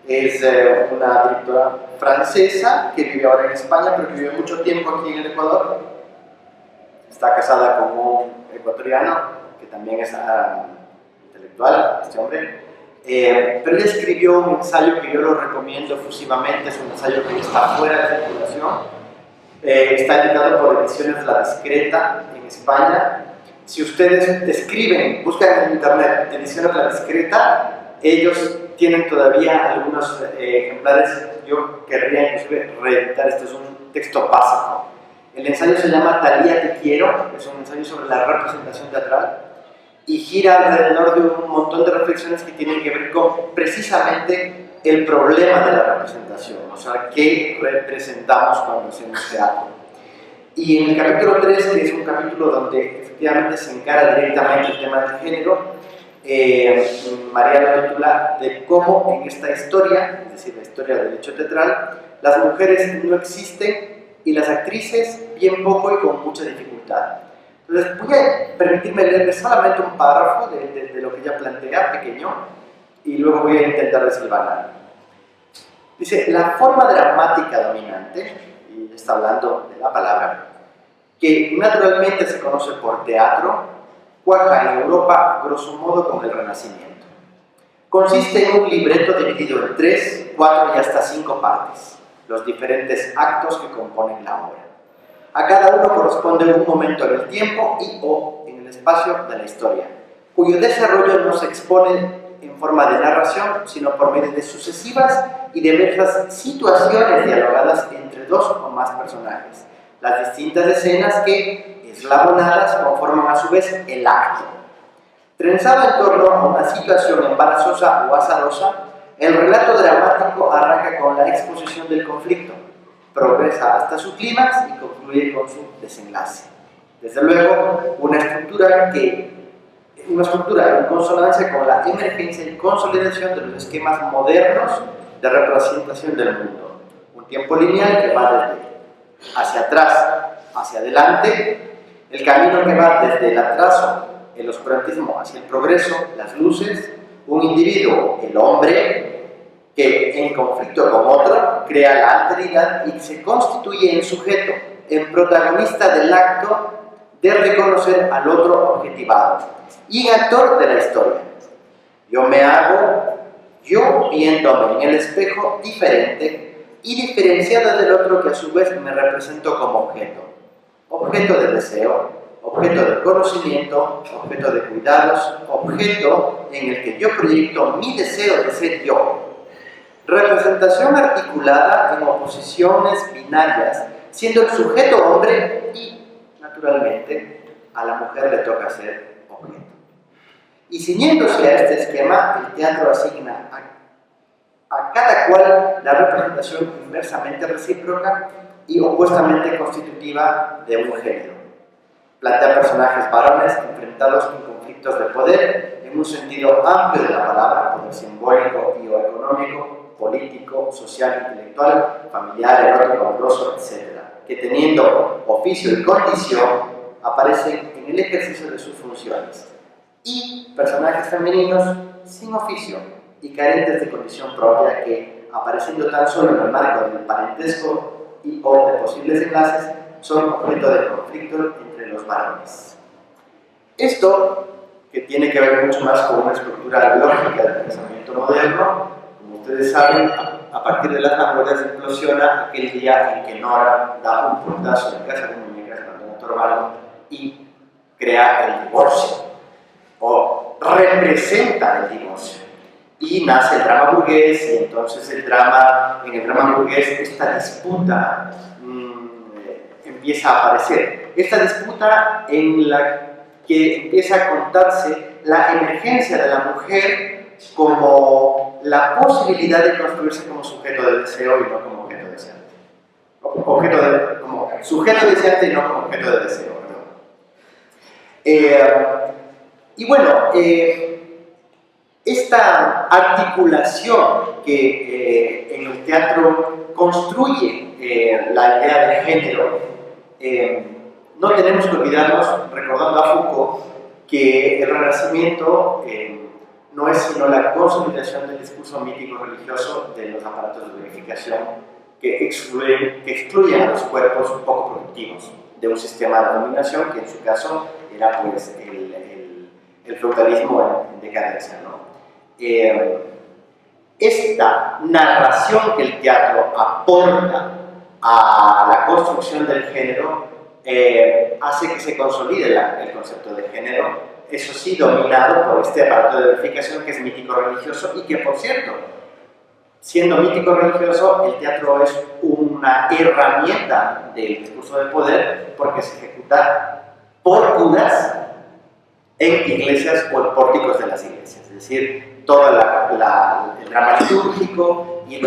es una directora francesa que vive ahora en España, pero que vive mucho tiempo aquí en el Ecuador. Está casada con un ecuatoriano que también es intelectual, este hombre. Pero ella escribió un ensayo que yo lo recomiendo efusivamente, es un ensayo que está fuera de circulación. Está editado por Ediciones La Discreta en España. Si ustedes escriben, buscan en internet Ediciones La Discreta, ellos tienen todavía algunos ejemplares. Yo querría inclusive reeditar, este es un texto básico. El ensayo se llama Talía te quiero, es un ensayo sobre la representación teatral y gira alrededor de un montón de reflexiones que tienen que ver con precisamente el problema de la representación, o sea, qué representamos cuando hacemos teatro. Y en el capítulo 3, que es un capítulo donde efectivamente se encara directamente el tema del género, María lo titula de cómo en esta historia, es decir, la historia del hecho teatral, las mujeres no existen y las actrices bien poco y con mucha dificultad. Entonces voy a permitirme leerles solamente un párrafo de lo que ella plantea, pequeño, y luego voy a intentar desilvanar. Dice, la forma dramática dominante, y está hablando de la palabra, que naturalmente se conoce por teatro, cuaja en Europa grosso modo con el Renacimiento. Consiste en un libreto dividido en 3, 4 y hasta 5 partes, los diferentes actos que componen la obra. A cada uno corresponde un momento en el tiempo y o en el espacio de la historia, cuyo desarrollo no se expone en forma de narración, sino por medio de sucesivas y diversas situaciones dialogadas entre 2 o más personajes. Las distintas escenas que, eslabonadas, conforman a su vez el acto. Trenzado en torno a una situación embarazosa o azarosa, el relato dramático arranca con la exposición del conflicto, progresa hasta su clímax y concluye con su desenlace. Desde luego, una estructura en consonancia con la emergencia y consolidación de los esquemas modernos de representación del mundo. Un tiempo lineal que va desde hacia atrás, hacia adelante, el camino que va desde el atraso, el oscurantismo hacia el progreso, las luces, un individuo, el hombre, que en conflicto con otro crea la alteridad y se constituye en sujeto, en protagonista del acto de reconocer al otro objetivado y en actor de la historia. Yo me hago, yo viéndome en el espejo diferente y diferenciado del otro que a su vez me represento como objeto de deseo, objeto de conocimiento, objeto de cuidados, objeto en el que yo proyecto mi deseo de ser yo. Representación articulada en oposiciones binarias, siendo el sujeto hombre y, naturalmente, a la mujer le toca ser objeto. Y ciñéndose a este esquema, el teatro asigna a cada cual la representación inversamente recíproca y opuestamente constitutiva de un género. Plantea personajes varones enfrentados en conflictos de poder en un sentido amplio de la palabra, poder simbólico y o económico, político, social, intelectual, familiar, erótico, amoroso, etc., que teniendo oficio y condición aparecen en el ejercicio de sus funciones, y personajes femeninos sin oficio y carentes de condición propia que, apareciendo tan solo en el marco del parentesco y o de posibles enlaces, son objeto de conflicto entre los varones. Esto, que tiene que ver mucho más con una estructura lógica del pensamiento moderno, como ustedes saben, a partir de las vanguardias implosiona aquel día en que Nora da un portazo en casa de muñecas con Don Torvald y crea el divorcio, o representa el divorcio. Y nace el drama burgués, y entonces en el drama burgués esta disputa empieza a aparecer. Esta disputa en la que empieza a contarse la emergencia de la mujer como la posibilidad de construirse como sujeto de deseo y no como objeto deseante. Como sujeto deseante y no como objeto de deseo. Y bueno, esta articulación que en el teatro construye la idea de género, no tenemos que olvidarnos, recordando a Foucault, que el Renacimiento no es sino la consolidación del discurso mítico religioso de los aparatos de verificación que excluyen a los cuerpos poco productivos de un sistema de dominación que en su caso era pues el feudalismo en decadencia, ¿no? Esta narración que el teatro aporta a la construcción del género hace que se consolide el concepto de género, eso sí, dominado por este aparato de verificación que es mítico-religioso y que, por cierto, siendo mítico-religioso, el teatro es una herramienta del discurso de poder porque se ejecuta por curas en iglesias o en pórticos de las iglesias, es decir, todo el drama litúrgico y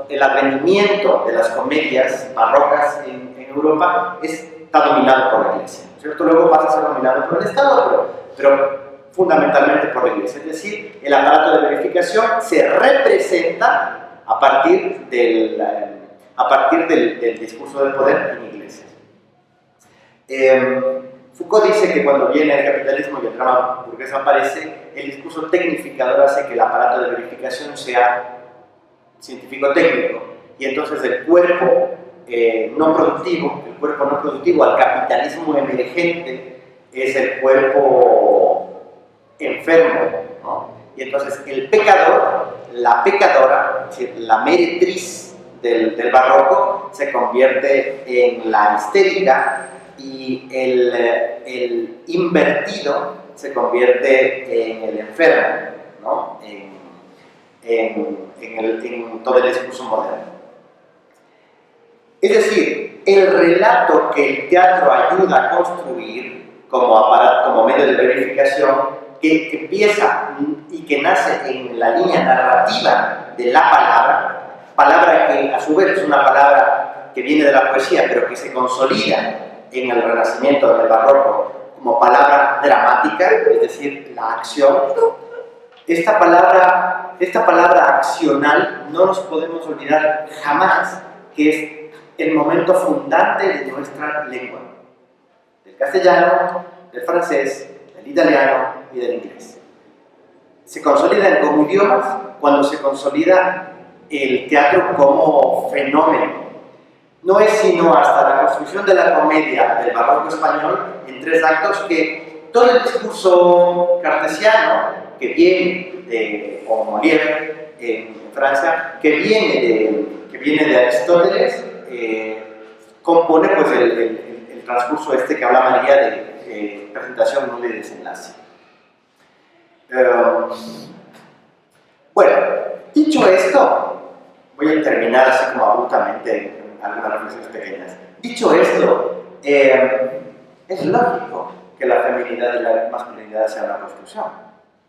el advenimiento de las comedias barrocas en Europa está dominado por la iglesia, ¿no es cierto? Luego pasa a ser dominado por el Estado, pero fundamentalmente por la iglesia, es decir, el aparato de verificación se representa a partir del discurso del poder en iglesias. Foucault dice que cuando viene el capitalismo y el drama burgués aparece, el discurso tecnificador hace que el aparato de verificación sea científico-técnico, y entonces el cuerpo no productivo al capitalismo emergente es el cuerpo enfermo, ¿no? Y entonces el pecador, la pecadora, es decir, la meretriz del barroco se convierte en la histérica y el invertido se convierte en el enfermo, ¿no? en todo el discurso moderno. Es decir, el relato que el teatro ayuda a construir como medio de verificación, que empieza y que nace en la línea narrativa de la palabra que a su vez es una palabra que viene de la poesía, pero que se consolida en el Renacimiento, en el Barroco, como palabra dramática, es decir, la acción. Esta palabra accional no nos podemos olvidar jamás, que es el momento fundante de nuestra lengua, del castellano, del francés, del italiano y del inglés. Se consolidan como idiomas cuando se consolida el teatro como fenómeno. No es sino hasta la construcción de la comedia del barroco español en 3 actos que todo el discurso cartesiano que viene de Molière en Francia, que viene de Aristóteles, compone pues el transcurso que habla María de presentación, nudo y desenlace. Bueno, dicho esto, voy a terminar así como abruptamente algunas reflexiones pequeñas. Dicho esto, es lógico que la feminidad y la masculinidad sea una construcción,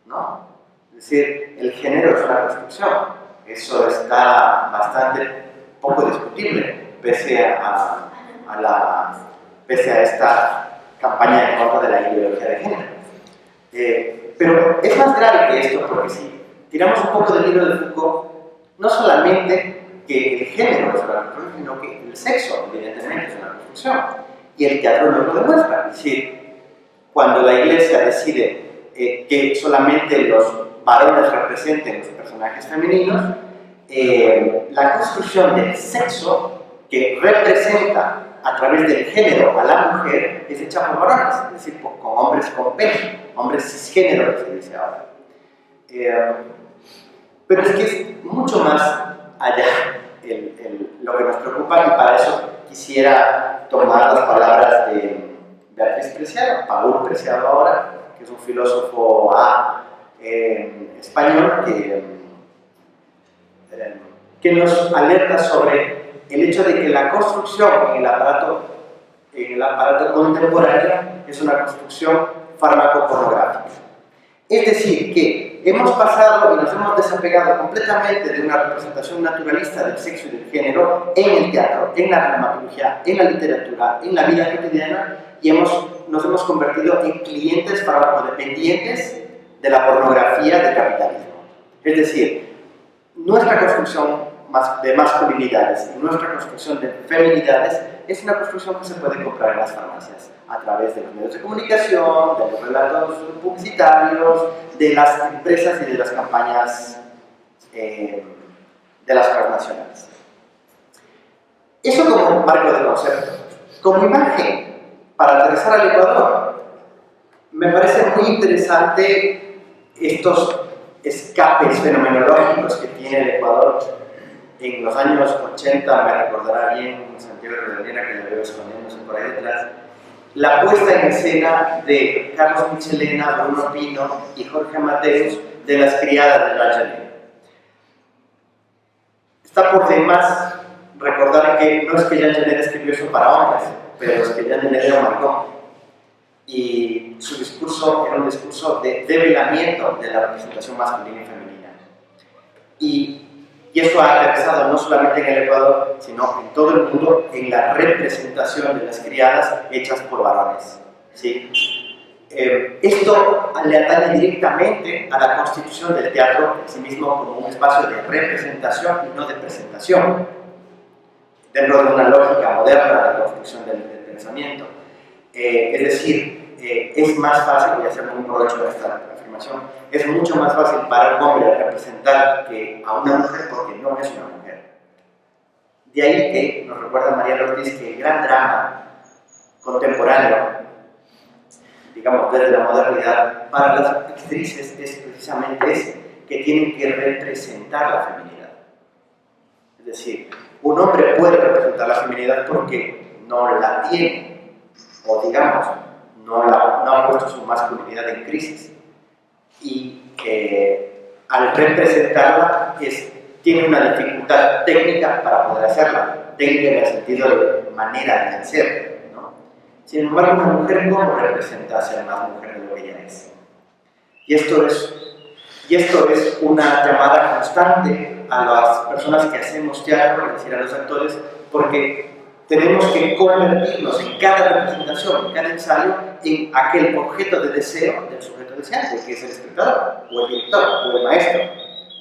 ¿no? Es decir, el género es una construcción. Eso está bastante poco discutible, pese a esta campaña en contra de la ideología de género. Pero es más grave que esto, porque si tiramos un poco del libro de Foucault, no solamente que el género es una construcción, sino que el sexo, evidentemente, es una construcción. Y el teatro nos lo demuestra. Es decir, cuando la Iglesia decide que solamente los varones representen los personajes femeninos, la construcción del sexo que representa a través del género a la mujer es hecha por varones, es decir, con hombres con pene, hombres cisgénero, que se dice ahora. Pero es que es mucho más allá lo que nos preocupa, y para eso quisiera tomar las palabras de Beatriz Preciado, Paul Preciado ahora, que es un filósofo español que nos alerta sobre el hecho de que la construcción en el aparato contemporáneo es una construcción farmacopornográfica. Es decir, que hemos pasado y nos hemos desapegado completamente de una representación naturalista del sexo y del género en el teatro, en la dramaturgia, en la literatura, en la vida cotidiana, y nos hemos convertido en clientes farmacodependientes de la pornografía del capitalismo. Es decir, nuestra construcción de masculinidades y nuestra construcción de feminidades es una construcción que se puede comprar en las farmacias a través de los medios de comunicación, de los relatos publicitarios, de las empresas y de las campañas de las transnacionales. Eso como marco de concepto. Como imagen, para aterrizar al Ecuador, me parece muy interesante estos escapes fenomenológicos que tiene el Ecuador. En los años 80, me recordará bien Santiago Rodríguez, que le veo escondiéndose por ahí detrás, la puesta en escena de Carlos Michelena, Bruno Pino y Jorge Mateos de Las criadas de Jean Genet. Está por demás recordar que no es que Jean Genet escribió eso para hombres, pero es que Jean Genet era maricón. Y su discurso era un discurso de develamiento de la representación masculina y femenina. Y eso ha aterrizado no solamente en el Ecuador, sino en todo el mundo, en la representación de las criadas hechas por varones. ¿Sí? Esto le atañe directamente a la constitución del teatro en sí mismo como un espacio de representación y no de presentación, dentro de una lógica moderna de la construcción del pensamiento. Es decir, es más fácil, voy a hacer muy provecho de esta afirmación, es mucho más fácil para un hombre representar que a una mujer porque no es una mujer. De ahí que nos recuerda María Ortiz que el gran drama contemporáneo, digamos desde la modernidad, para las actrices es precisamente ese, que tienen que representar la feminidad. Es decir, un hombre puede representar la feminidad porque no la tiene, o digamos, no ha puesto su masculinidad en crisis. Y al representarla tiene una dificultad técnica para poder hacerla, técnica en el sentido de manera de hacer, ¿no? Sin embargo, una mujer, ¿cómo representa ser más mujer de lo que ella es? Y esto es una llamada constante a las personas que hacemos teatro, es decir, a los actores, porque tenemos que convertirnos en cada representación, en cada ensayo, en aquel objeto de deseo del sujeto deseante, que es el espectador, o el director, o el maestro,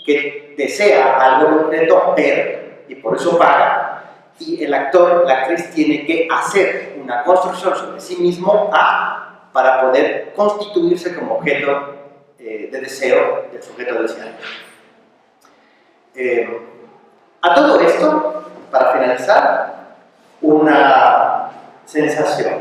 que desea algo concreto ver y por eso paga, y el actor, la actriz, tiene que hacer una construcción sobre sí mismo para poder constituirse como objeto de deseo del sujeto deseante. A todo esto, para finalizar, una sensación.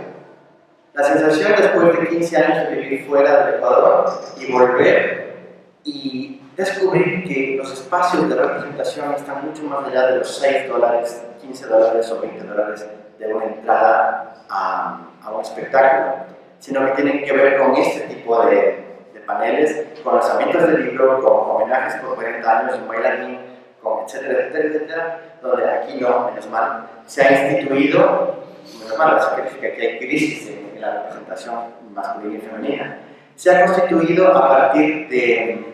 La sensación después de 15 años de vivir fuera del Ecuador y volver y descubrir que los espacios de representación están mucho más allá de los $6, $15 o $20 de una entrada a un espectáculo, sino que tienen que ver con este tipo de paneles, con lanzamientos de libros, con homenajes por 40 años, un bailarín, con etcétera, etcétera, etcétera, donde aquí no, menos mal, se ha instituido, menos mal, eso significa que hay crisis en la representación masculina y femenina, se ha constituido a partir de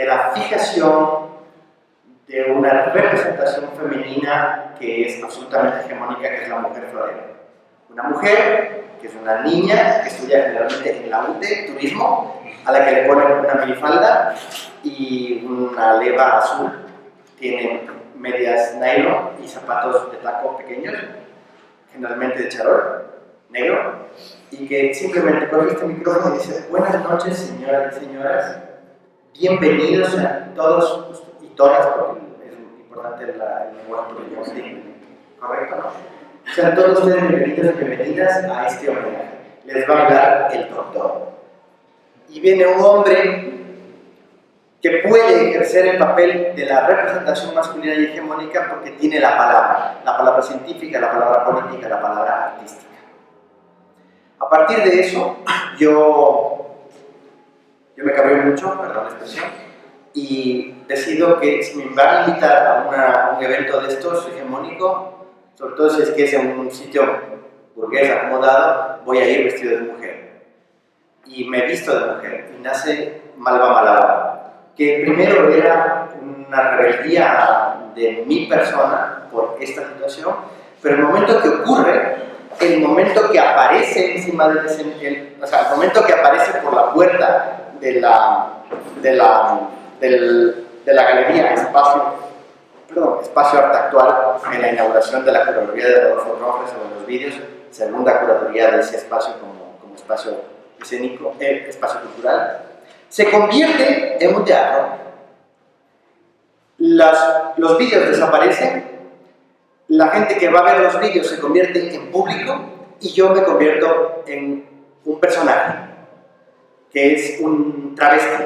la fijación de una representación femenina que es absolutamente hegemónica, que es la mujer florera. Una mujer que es una niña que estudia generalmente en la UTE, turismo, a la que le ponen una minifalda y una leva azul. Tiene medias nylon y zapatos de taco pequeños, generalmente de charol, negro, y que simplemente coge este micrófono y dice: buenas noches, señoras y señoras, bienvenidos a todos y todas, porque es importante el lenguaje político, ¿correcto? ¿No? Sean todos ustedes bienvenidos y bienvenidas a este homenaje. Les va a hablar el doctor. Y viene un hombre que puede ejercer el papel de la representación masculina y hegemónica porque tiene la palabra científica, la palabra política, la palabra artística. A partir de eso, yo me cabreo mucho, perdón la expresión, y decido que si me van a invitar a un evento de estos hegemónico, sobre todo si es que es en un sitio burgués acomodado, voy a ir vestido de mujer. Y me he visto de mujer, y nace Malva Malava, que primero era una rebeldía de mi persona por esta situación, pero el momento que ocurre, el momento que aparece encima del escenario, o sea, el momento que aparece por la puerta de la galería Espacio Arte Actual, en la inauguración de la curaduría de Rodolfo Rojas sobre los vídeos, segunda curaduría de ese espacio como espacio escénico, espacio cultural, se convierte en un teatro. Los vídeos desaparecen, la gente que va a ver los vídeos se convierte en público y yo me convierto en un personaje, que es un travesti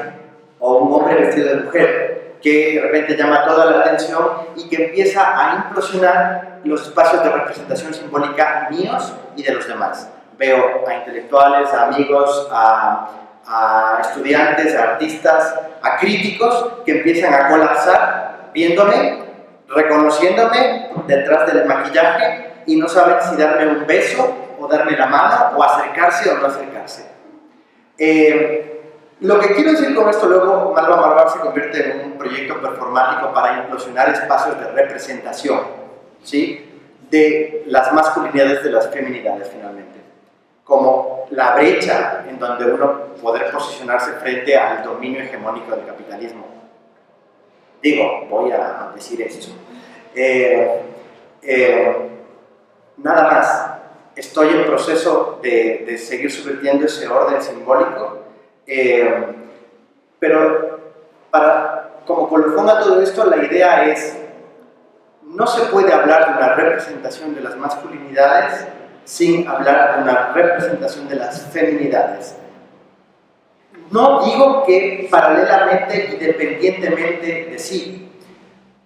o un hombre vestido de mujer, que de repente llama toda la atención y que empieza a implosionar los espacios de representación simbólica míos y de los demás. Veo a intelectuales, a amigos, a estudiantes, a artistas, a críticos que empiezan a colapsar viéndome, reconociéndome detrás del maquillaje y no saben si darme un beso o darme la mano o acercarse o no acercarse. Lo que quiero decir con esto, luego Malva Marvar se convierte en un proyecto performático para implosionar espacios de representación, ¿sí?, de las masculinidades, de las feminidades finalmente, como la brecha en donde uno poder posicionarse frente al dominio hegemónico del capitalismo. Digo, voy a decir eso. Nada más, estoy en proceso de seguir subvirtiendo ese orden simbólico. Pero como colofón a todo esto, la idea es: no se puede hablar de una representación de las masculinidades sin hablar de una representación de las feminidades. No digo que paralelamente, independientemente de sí,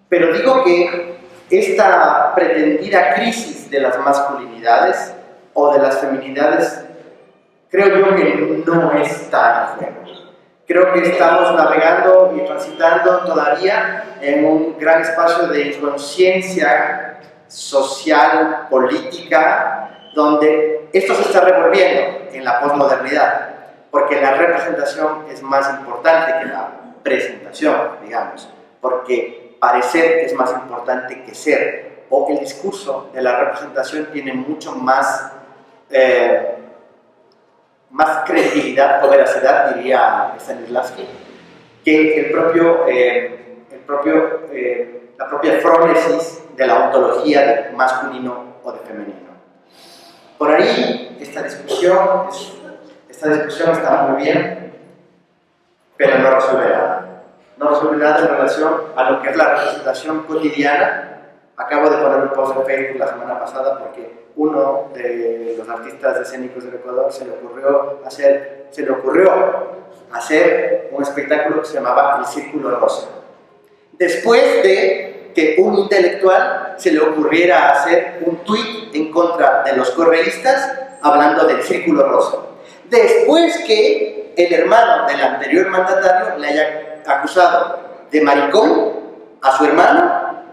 pero digo que esta pretendida crisis de las masculinidades o de las feminidades, creo yo que no está en juego. Creo que estamos navegando y transitando todavía en un gran espacio de inconsciencia social, política, donde esto se está revolviendo en la posmodernidad, porque la representación es más importante que la presentación, digamos, porque parecer es más importante que ser, o el discurso de la representación tiene mucho más credibilidad o veracidad, diría Stanislavski, que la propia frónesis de la ontología de masculino o de femenino. Por ahí, esta discusión está muy bien, pero no resuelve nada. No resuelve nada en relación a lo que es la representación cotidiana. Acabo de poner un post en Facebook la semana pasada porque uno de los artistas escénicos del Ecuador se le ocurrió hacer un espectáculo que se llamaba El Círculo Rosa. Después de que un intelectual se le ocurriera hacer un tuit en contra de los correístas hablando del Círculo Rosa. Después que el hermano del anterior mandatario le haya acusado de maricón a su hermano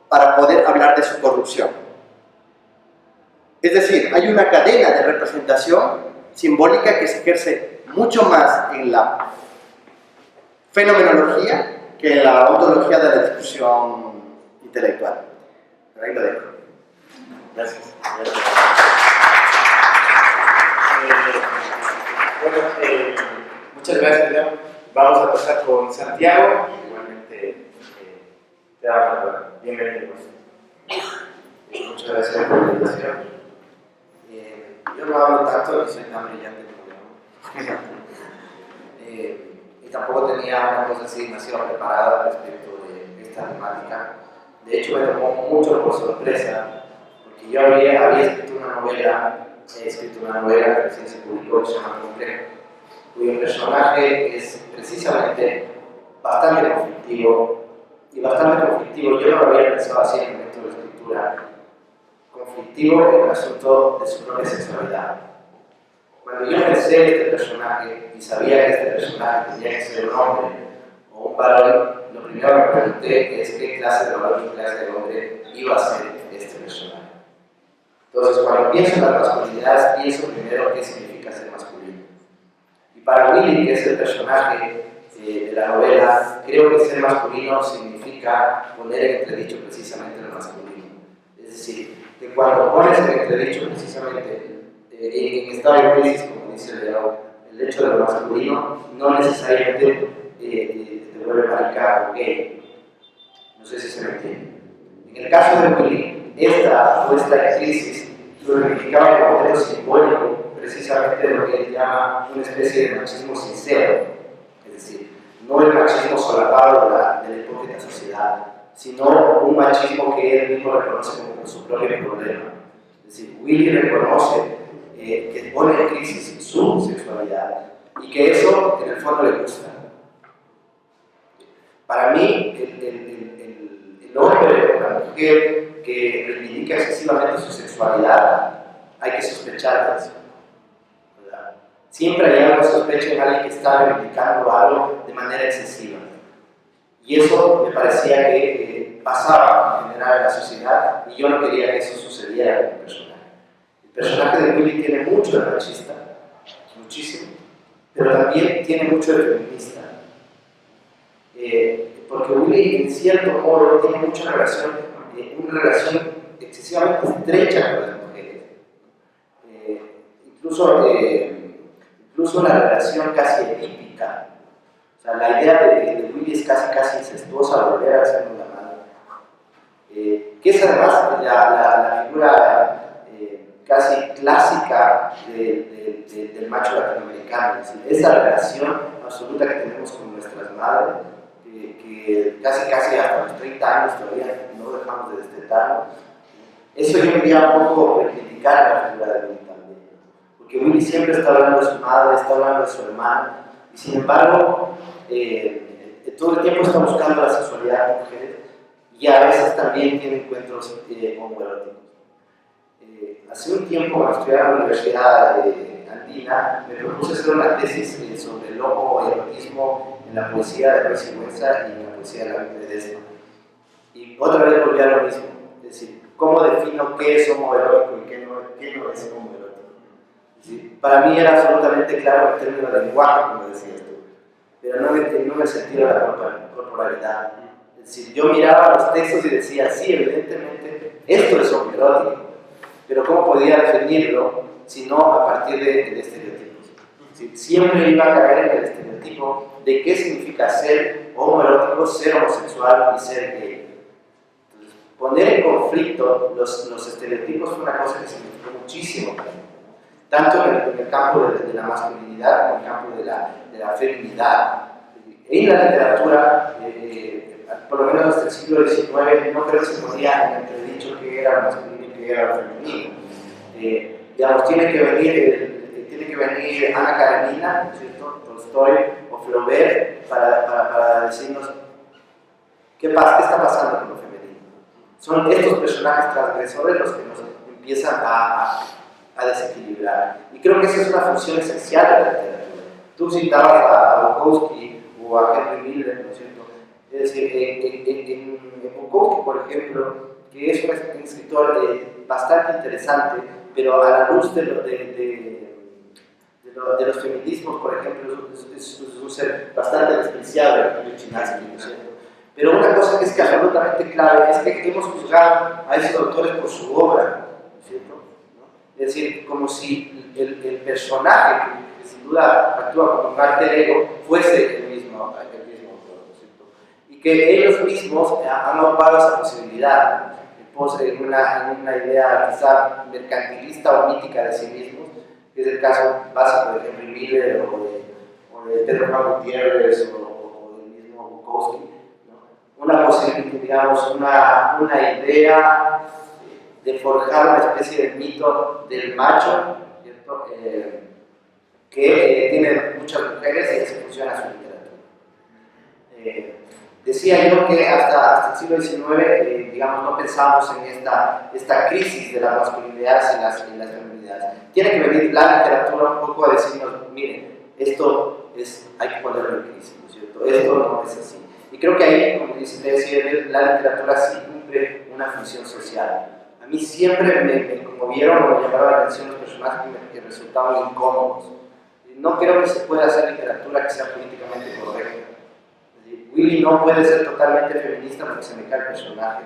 para poder hablar de su corrupción. Es decir, hay una cadena de representación simbólica que se ejerce mucho más en la fenomenología que en la ontología de la discusión intelectual. Pero ahí lo dejo. Gracias. Muchas gracias, Leo. Vamos a pasar con Santiago. Igualmente, te damos la palabra. Bienvenido. Muchas gracias por la invitación. Yo no hablo tanto ni soy tan brillante como yo. Y tampoco tenía una cosa así demasiado preparada respecto de esta temática. De hecho, me tomó mucho por sorpresa, porque yo había escrito una novela, que recién se publicó, que se llama Complejo, cuyo personaje es precisamente bastante conflictivo, yo no lo había pensado así en el momento de la escritura, conflictivo en el asunto de su propia sexualidad. Cuando yo pensé este personaje y sabía que este personaje tenía que ser un hombre o un varón, lo primero que me pregunté es qué clase de varón y qué clase de hombre iba a ser este personaje. Entonces, cuando pienso en las masculinidades, pienso primero qué significa ser masculino. Y para Willy, que es el personaje de la novela, creo que ser masculino significa poner en entredicho precisamente lo masculino. Es decir, que cuando pones en entredicho precisamente en estado de crisis, como dice Leo, el hecho de lo masculino no necesariamente te vuelve marica o gay. No sé si se me entiende. En el caso de Willy, esta puesta en crisis lo reivindicaban como objeto simbólico precisamente de lo que él llama una especie de machismo sincero, es decir, no el machismo solapado de la hipócrita sociedad, sino un machismo que él mismo reconoce como su propio problema. Es decir, Willy reconoce que pone en crisis su sexualidad y que eso en el fondo le gusta. Para mí, el hombre o la mujer que reivindica excesivamente su sexualidad, hay que sospechar de eso. ¿Verdad? Siempre hay algo sospecha en alguien que está reivindicando algo de manera excesiva. Y eso me parecía que pasaba en general en la sociedad y yo no quería que eso sucediera con el personaje. El personaje de Willy tiene mucho de machista, muchísimo, pero también tiene mucho de feminista. Porque Willy, en cierto modo, tiene mucha relación, una relación excesivamente estrecha con las mujeres. Incluso una relación casi edípica. O sea, la idea de Willy es casi incestuosa, volver a ser una madre. Que es además la figura casi clásica del macho latinoamericano. Es decir, esa relación absoluta que tenemos con nuestras madres, que casi hasta los 30 años todavía no dejamos de destetarlo. Eso yo quería un poco criticar a la figura de Willy también, porque Willy siempre está hablando de su madre, está hablando de su hermana, y sin embargo, todo el tiempo está buscando la sexualidad de mujeres y a veces también tiene encuentros homoeróticos. Hace un tiempo, cuando estudiaba en la Universidad Andina, me propuse hacer una tesis sobre el homoerotismo en la poesía de Ruiz Sigüenza y en la poesía de la Biblia de Ledesma. Y otra vez volví a lo mismo, es decir, ¿cómo defino qué es homoerótico y qué no es homoerótico? Es decir, para mí era absolutamente claro el término de lenguaje, como decías tú, pero no en el sentido de la corporalidad. Es decir, yo miraba los textos y decía, sí, evidentemente, esto es homoerótico, pero ¿cómo podía definirlo si no a partir de estereotipos? Es decir, siempre iba a caer en el estereotipo de qué significa ser homoerótico, ser homosexual y ser gay. Entonces, poner en conflicto los estereotipos fue una cosa que significó muchísimo, tanto en el campo de la masculinidad como en el campo de la feminidad. En la literatura, por lo menos hasta el siglo XIX, no creo que se ponía en entredicho qué era lo masculino y qué era lo femenino. Digamos, tiene que venir Ana Karenina, ¿cierto? Tolstoy o Flaubert para decirnos qué está pasando con lo femenino. Son estos personajes transgresores los que nos empiezan a desequilibrar. Y creo que esa es una función esencial de la literatura. Tú citabas a Bukowski o a Henry Miller, ¿no es cierto? Es decir, en Bukowski, por ejemplo, que es un escritor bastante interesante, pero a la luz de los feminismos, por ejemplo, es un ser bastante despreciado, el Chinaski, ¿no es cierto? Pero una cosa que es absolutamente clave es que hemos juzgado a esos autores por su obra, ¿no es cierto? Es decir, como si el personaje, que sin duda actúa como un alter ego, fuese el mismo autor, ¿no es cierto? Y que ellos mismos han ocupado esa posibilidad, en una idea quizá mercantilista o mítica de sí mismos, que es el caso básico de Henry Miller o de Pedro Juan Gutiérrez o del mismo Bukowski, ¿no? Una posibilidad, digamos, una idea de forjar una especie de mito del macho, ¿cierto? Que tiene muchas mujeres y así funciona su literatura. Decía yo que hasta el siglo XIX, digamos, no pensábamos en esta crisis de las masculinidades y las feminidades. Tiene que venir la literatura un poco a decirnos, miren, esto hay que ponerlo en crisis, ¿no es cierto? Esto no es así. Y creo que ahí, como decía, la literatura sí cumple una función social. A mí siempre me conmovieron o me llamaron la atención los personajes que resultaban incómodos. No creo que se pueda hacer literatura que sea políticamente correcta. Willy no puede ser totalmente feminista porque se me cae el personaje.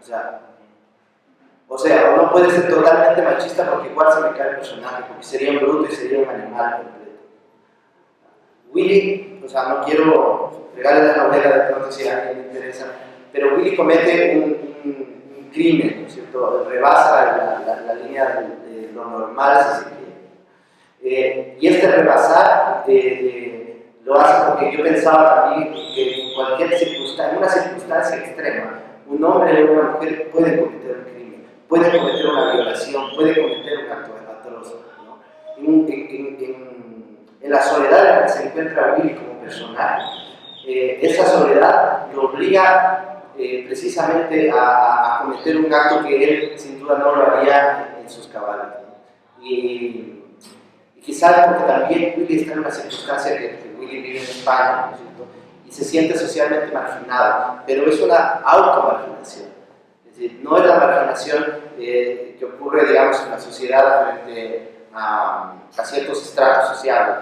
O sea, O sea, no puede ser totalmente machista porque igual se me cae el personaje, porque sería un bruto y sería un animal completo. Willy, o sea, no quiero pegarle la novela de pronto si a alguien le interesa, pero Willy comete un crimen, ¿no es cierto? Rebasa la línea de lo normal, si se quiere. Y este rebasar lo hace porque yo pensaba también que en cualquier circunstancia, en una circunstancia extrema, un hombre o una mujer puede cometer un crimen, puede cometer una violación, puede cometer un acto atroz, ¿no? En la soledad en la que se encuentra Willy como personaje, esa soledad lo obliga precisamente a cometer un acto que él sin duda no lo haría en sus cabales, ¿no? Y quizás porque también Willy está en una circunstancia que Willy vive en España, ¿no es cierto? Y se siente socialmente marginado, pero es una automarginación. Es decir, no es la marginación que ocurre, digamos, en la sociedad frente a ciertos estratos sociales,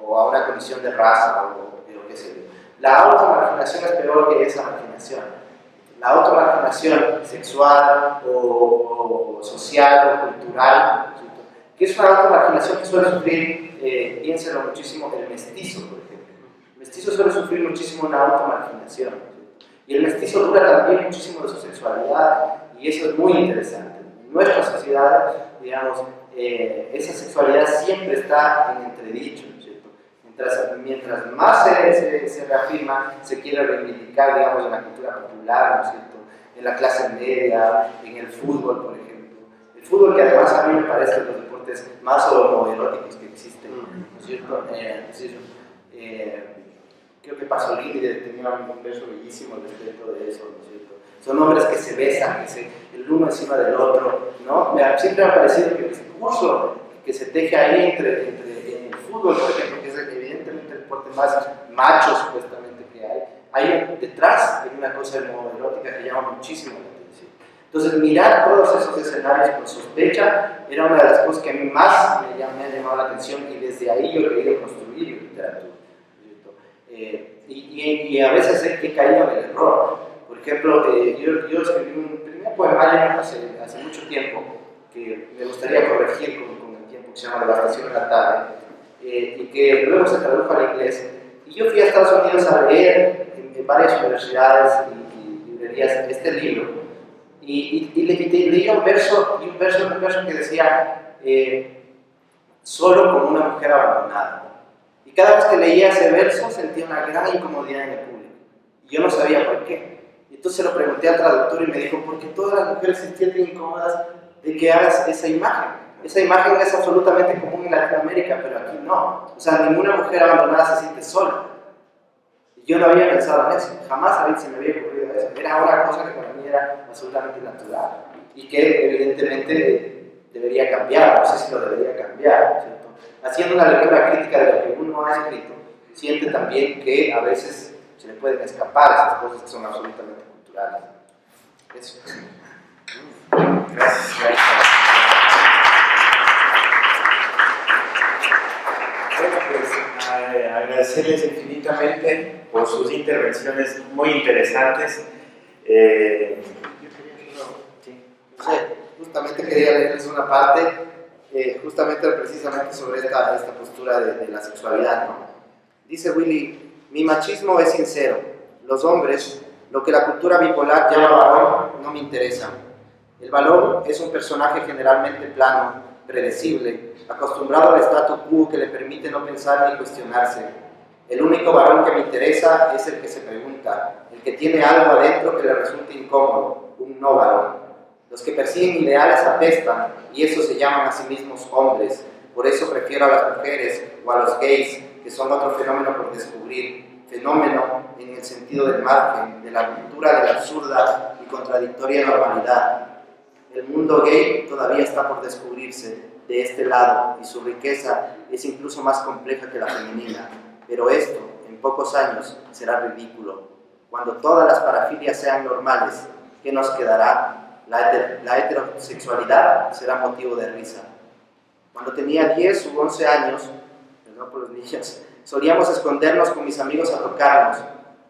o a una condición de raza, o qué sé yo. La automarginación es peor que esa marginación. La automarginación sexual o social o cultural, que es una automarginación que suele sufrir, piénsenlo muchísimo, el mestizo, por ejemplo. El mestizo suele sufrir muchísimo una automarginación, y el mestizo dura también muchísimo de su sexualidad, y eso es muy interesante. En nuestra sociedad, digamos, esa sexualidad siempre está en entredicho, ¿cierto? Mientras más se reafirma, se quiere reivindicar, digamos, en la cultura popular, ¿no es cierto? En la clase media, en el fútbol, por ejemplo. El fútbol, que además a mí me parece de los deportes más homoeróticos que existen, ¿no es cierto? Creo que Pasolini tenía un verso bellísimo respecto de eso, ¿no es cierto? Son hombres que se besan, el uno encima del otro, ¿no? Siempre me ha parecido que el discurso que se teje ahí en el fútbol, por ejemplo, que es evidentemente el deporte más macho supuestamente que hay detrás de una cosa homoerótica que llama muchísimo la atención. Entonces, mirar todos esos escenarios con sospecha era una de las cosas que a mí más me ha llamado la atención, y desde ahí yo he querido construir literatura. Y a veces he caído en el error. Por ejemplo, yo escribí un primer poemario hace mucho tiempo que me gustaría corregir con el tiempo, que se llama Devastación en la tarde, y que luego se tradujo al inglés. Y yo fui a Estados Unidos a leer en varias universidades y librerías este libro, y leía un verso que decía solo como una mujer abandonada. Y cada vez que leía ese verso sentía una gran incomodidad en el público, y yo no sabía por qué. Entonces se lo pregunté al traductor y me dijo: ¿por qué todas las mujeres se sienten incómodas de que hagas esa imagen? Esa imagen es absolutamente común en Latinoamérica, pero aquí no. O sea, ninguna mujer abandonada se siente sola. Y yo no había pensado en eso, jamás se me había ocurrido eso. Era una cosa que para mí era absolutamente natural y que evidentemente debería cambiar, no sé si lo debería cambiar, ¿cierto? Haciendo una lectura crítica de lo que uno ha escrito, siente también que a veces se le pueden escapar esas cosas que son absolutamente culturales. Eso. Gracias. Bueno, pues agradecerles infinitamente por sus intervenciones muy interesantes. Justamente quería leerles una parte, precisamente sobre esta postura de la sexualidad, ¿no? Dice Willy: mi machismo es sincero. Los hombres, lo que la cultura bipolar llama varón, no me interesa. El varón es un personaje generalmente plano, predecible, acostumbrado al statu quo que le permite no pensar ni cuestionarse. El único varón que me interesa es el que se pregunta, el que tiene algo adentro que le resulte incómodo, un no varón. Los que persiguen ideales apestan, y eso se llaman a sí mismos hombres. Por eso prefiero a las mujeres o a los gays, que son otro fenómeno por descubrir. Fenómeno en el sentido del margen, de la ruptura de la absurda y contradictoria normalidad. El mundo gay todavía está por descubrirse de este lado, y su riqueza es incluso más compleja que la femenina. Pero esto, en pocos años, será ridículo. Cuando todas las parafilias sean normales, ¿qué nos quedará? La heterosexualidad será motivo de risa. Cuando tenía 10 u 11 años, perdón por los niños, solíamos escondernos con mis amigos a tocarnos.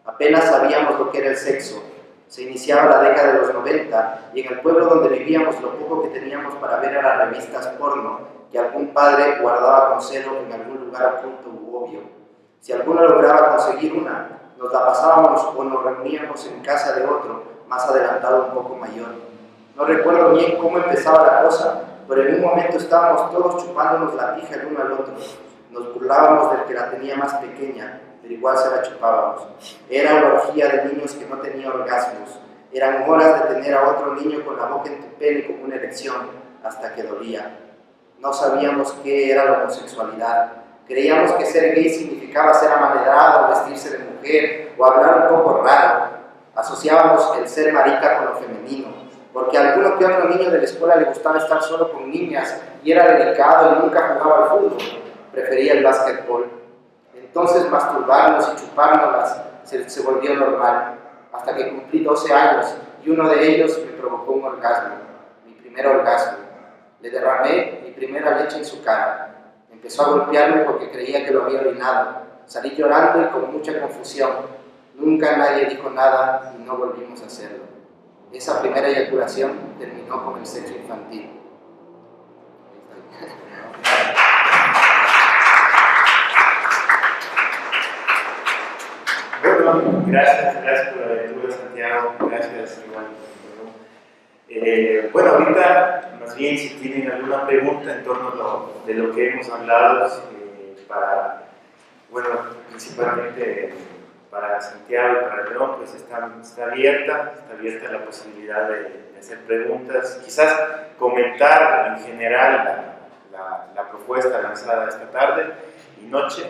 Apenas sabíamos lo que era el sexo. Se iniciaba la década de los 90 y en el pueblo donde vivíamos lo poco que teníamos para ver eran revistas porno que algún padre guardaba con celo en algún lugar oculto u obvio. Si alguno lograba conseguir una, nos la pasábamos o nos reuníamos en casa de otro, más adelantado un poco mayor. No recuerdo bien cómo empezaba la cosa, pero en un momento estábamos todos chupándonos la pija el uno al otro. Nos burlábamos del que la tenía más pequeña, pero igual se la chupábamos. Era una orgía de niños que no tenían orgasmos. Eran horas de tener a otro niño con la boca en tu pene con una erección, hasta que dolía. No sabíamos qué era la homosexualidad. Creíamos que ser gay significaba ser amanerado, vestirse de mujer o hablar un poco raro. Asociábamos el ser marica con lo femenino, porque a alguno que otro niño de la escuela le gustaba estar solo con niñas y era delicado y nunca jugaba al fútbol. Prefería el básquetbol. Entonces masturbarnos y chupárnoslas se volvió normal, hasta que cumplí 12 años y uno de ellos me provocó un orgasmo, mi primer orgasmo. Le derramé mi primera leche en su cara. Empezó a golpearme porque creía que lo había orinado. Salí llorando y con mucha confusión. Nunca nadie dijo nada y no volvimos a hacerlo. Esa primera eyaculación terminó con el sexo infantil. Bueno, gracias por la lectura, Santiago. Gracias, igual. Bueno, ahorita, más bien, si tienen alguna pregunta en torno de lo que hemos hablado, principalmente para Santiago y para León, pues está abierta la posibilidad de hacer preguntas, quizás comentar en general la propuesta lanzada esta tarde y noche,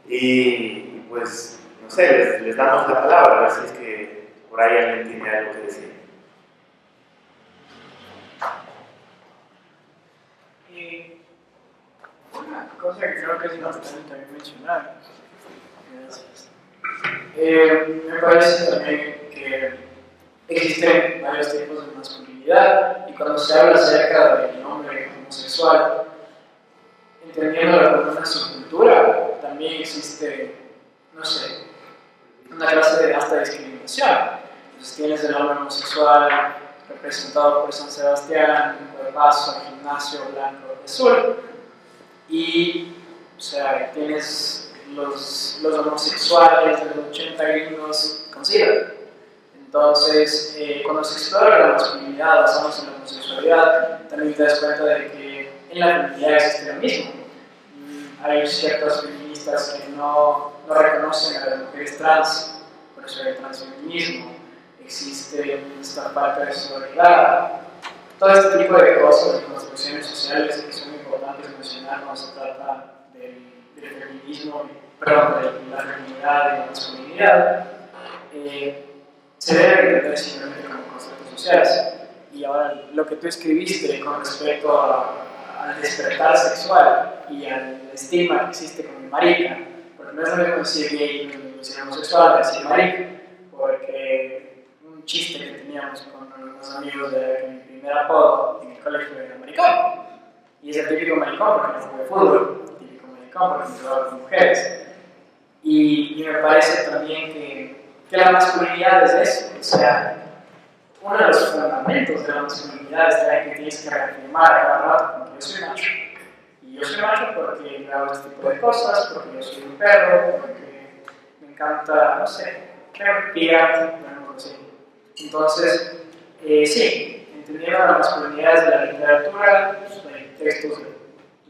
y pues, no sé, les damos la palabra, a ver si es que por ahí alguien tiene algo que decir. Una cosa que creo que es importante también mencionar, me parece también que existen varios tipos de masculinidad y cuando se habla acerca del hombre homosexual, entendiéndolo como una subcultura, también existe, no sé, una clase de hasta discriminación. Entonces tienes el hombre homosexual representado por San Sebastián, un cuerpazo, gimnasio blanco azul, y o sea, tienes los homosexuales de los 80 gringos con SIDA. Entonces, cuando se explora la masculinidad basándose en la homosexualidad, también te das cuenta de que en la feminidad existe lo mismo. Hay ciertas feministas que no reconocen a las mujeres trans, por eso hay transfeminismo. Existe esta parte de sororidad. Todo este tipo de cosas y construcciones sociales que son importantes mencionar cuando se trata del feminismo, perdón, de la feminidad y la masculinidad, se debe entender simplemente como conceptos sociales. Y ahora, lo que tú escribiste con respecto al despertar sexual y al estigma que existe con el marica, porque no es lo mismo decir gay, no es lo mismo decir homosexual, decir marica, porque un chiste que teníamos con unos amigos de que mi primer apodo en el colegio era maricón. Y es el típico maricón porque no juega fútbol, el típico maricón porque no juega con mujeres. Y me parece también que la masculinidad es eso, o sea, uno de los fundamentos de la masculinidad es que tienes que reafirmar a cada rato porque yo soy macho. Y yo soy macho porque hago este tipo de cosas, porque yo soy un perro, porque me encanta, no sé, pegarte, algo así. Entonces, sí, entendiendo la masculinidad de la literatura, pues, hay textos de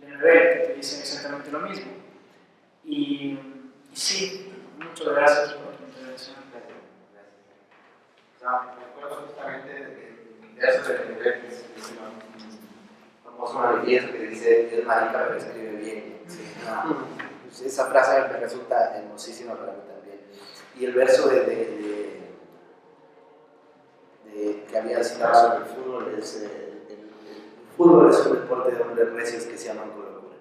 Nebel que te dicen exactamente lo mismo. Y sí, muchas gracias por tu intervención. Me acuerdo justamente del verso de Nebel, que es un famoso manifiesto que dice: es marica pero escribe bien. Sí, pues esa frase me resulta hermosísima para mí también. Y el verso que había citado sobre el fútbol es: el fútbol es un deporte de hombres recios que se aman con locura.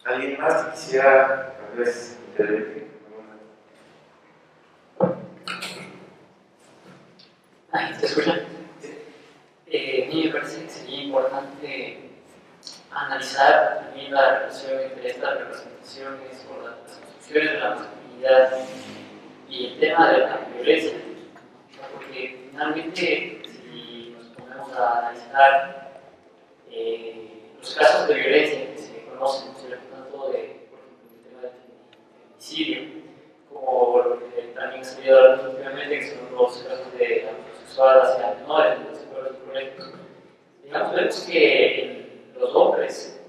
¿Alguien más que quisiera, tal vez, intervenir? ¿Se escucha? A mí me parece que sería importante analizar también la relación entre estas representaciones o las construcciones de la tema de la violencia, porque finalmente si nos ponemos a analizar los casos de violencia que se conocen, tanto de, por ejemplo, el tema del feminicidio, como lo que también se ha salido a la luz últimamente, que son los casos de abuso sexual hacia menores en los escuelas y colegios, digamos, vemos que los hombres,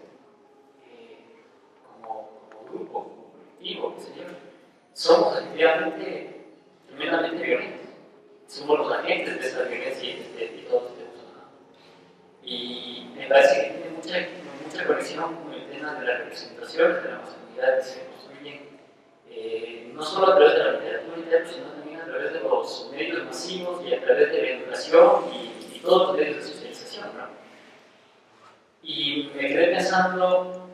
como grupo, como colectivo, qué sé yo, somos efectivamente tremendamente violentos. Somos los agentes de esa violencia y todos tenemos una. Y me parece que tiene mucha conexión con el tema de las representaciones de la masculinidad que se construyen no solo a través de la literatura y teatro, sino también a través de los medios masivos y a través de la educación y todos los medios de socialización, ¿no? Y me quedé pensando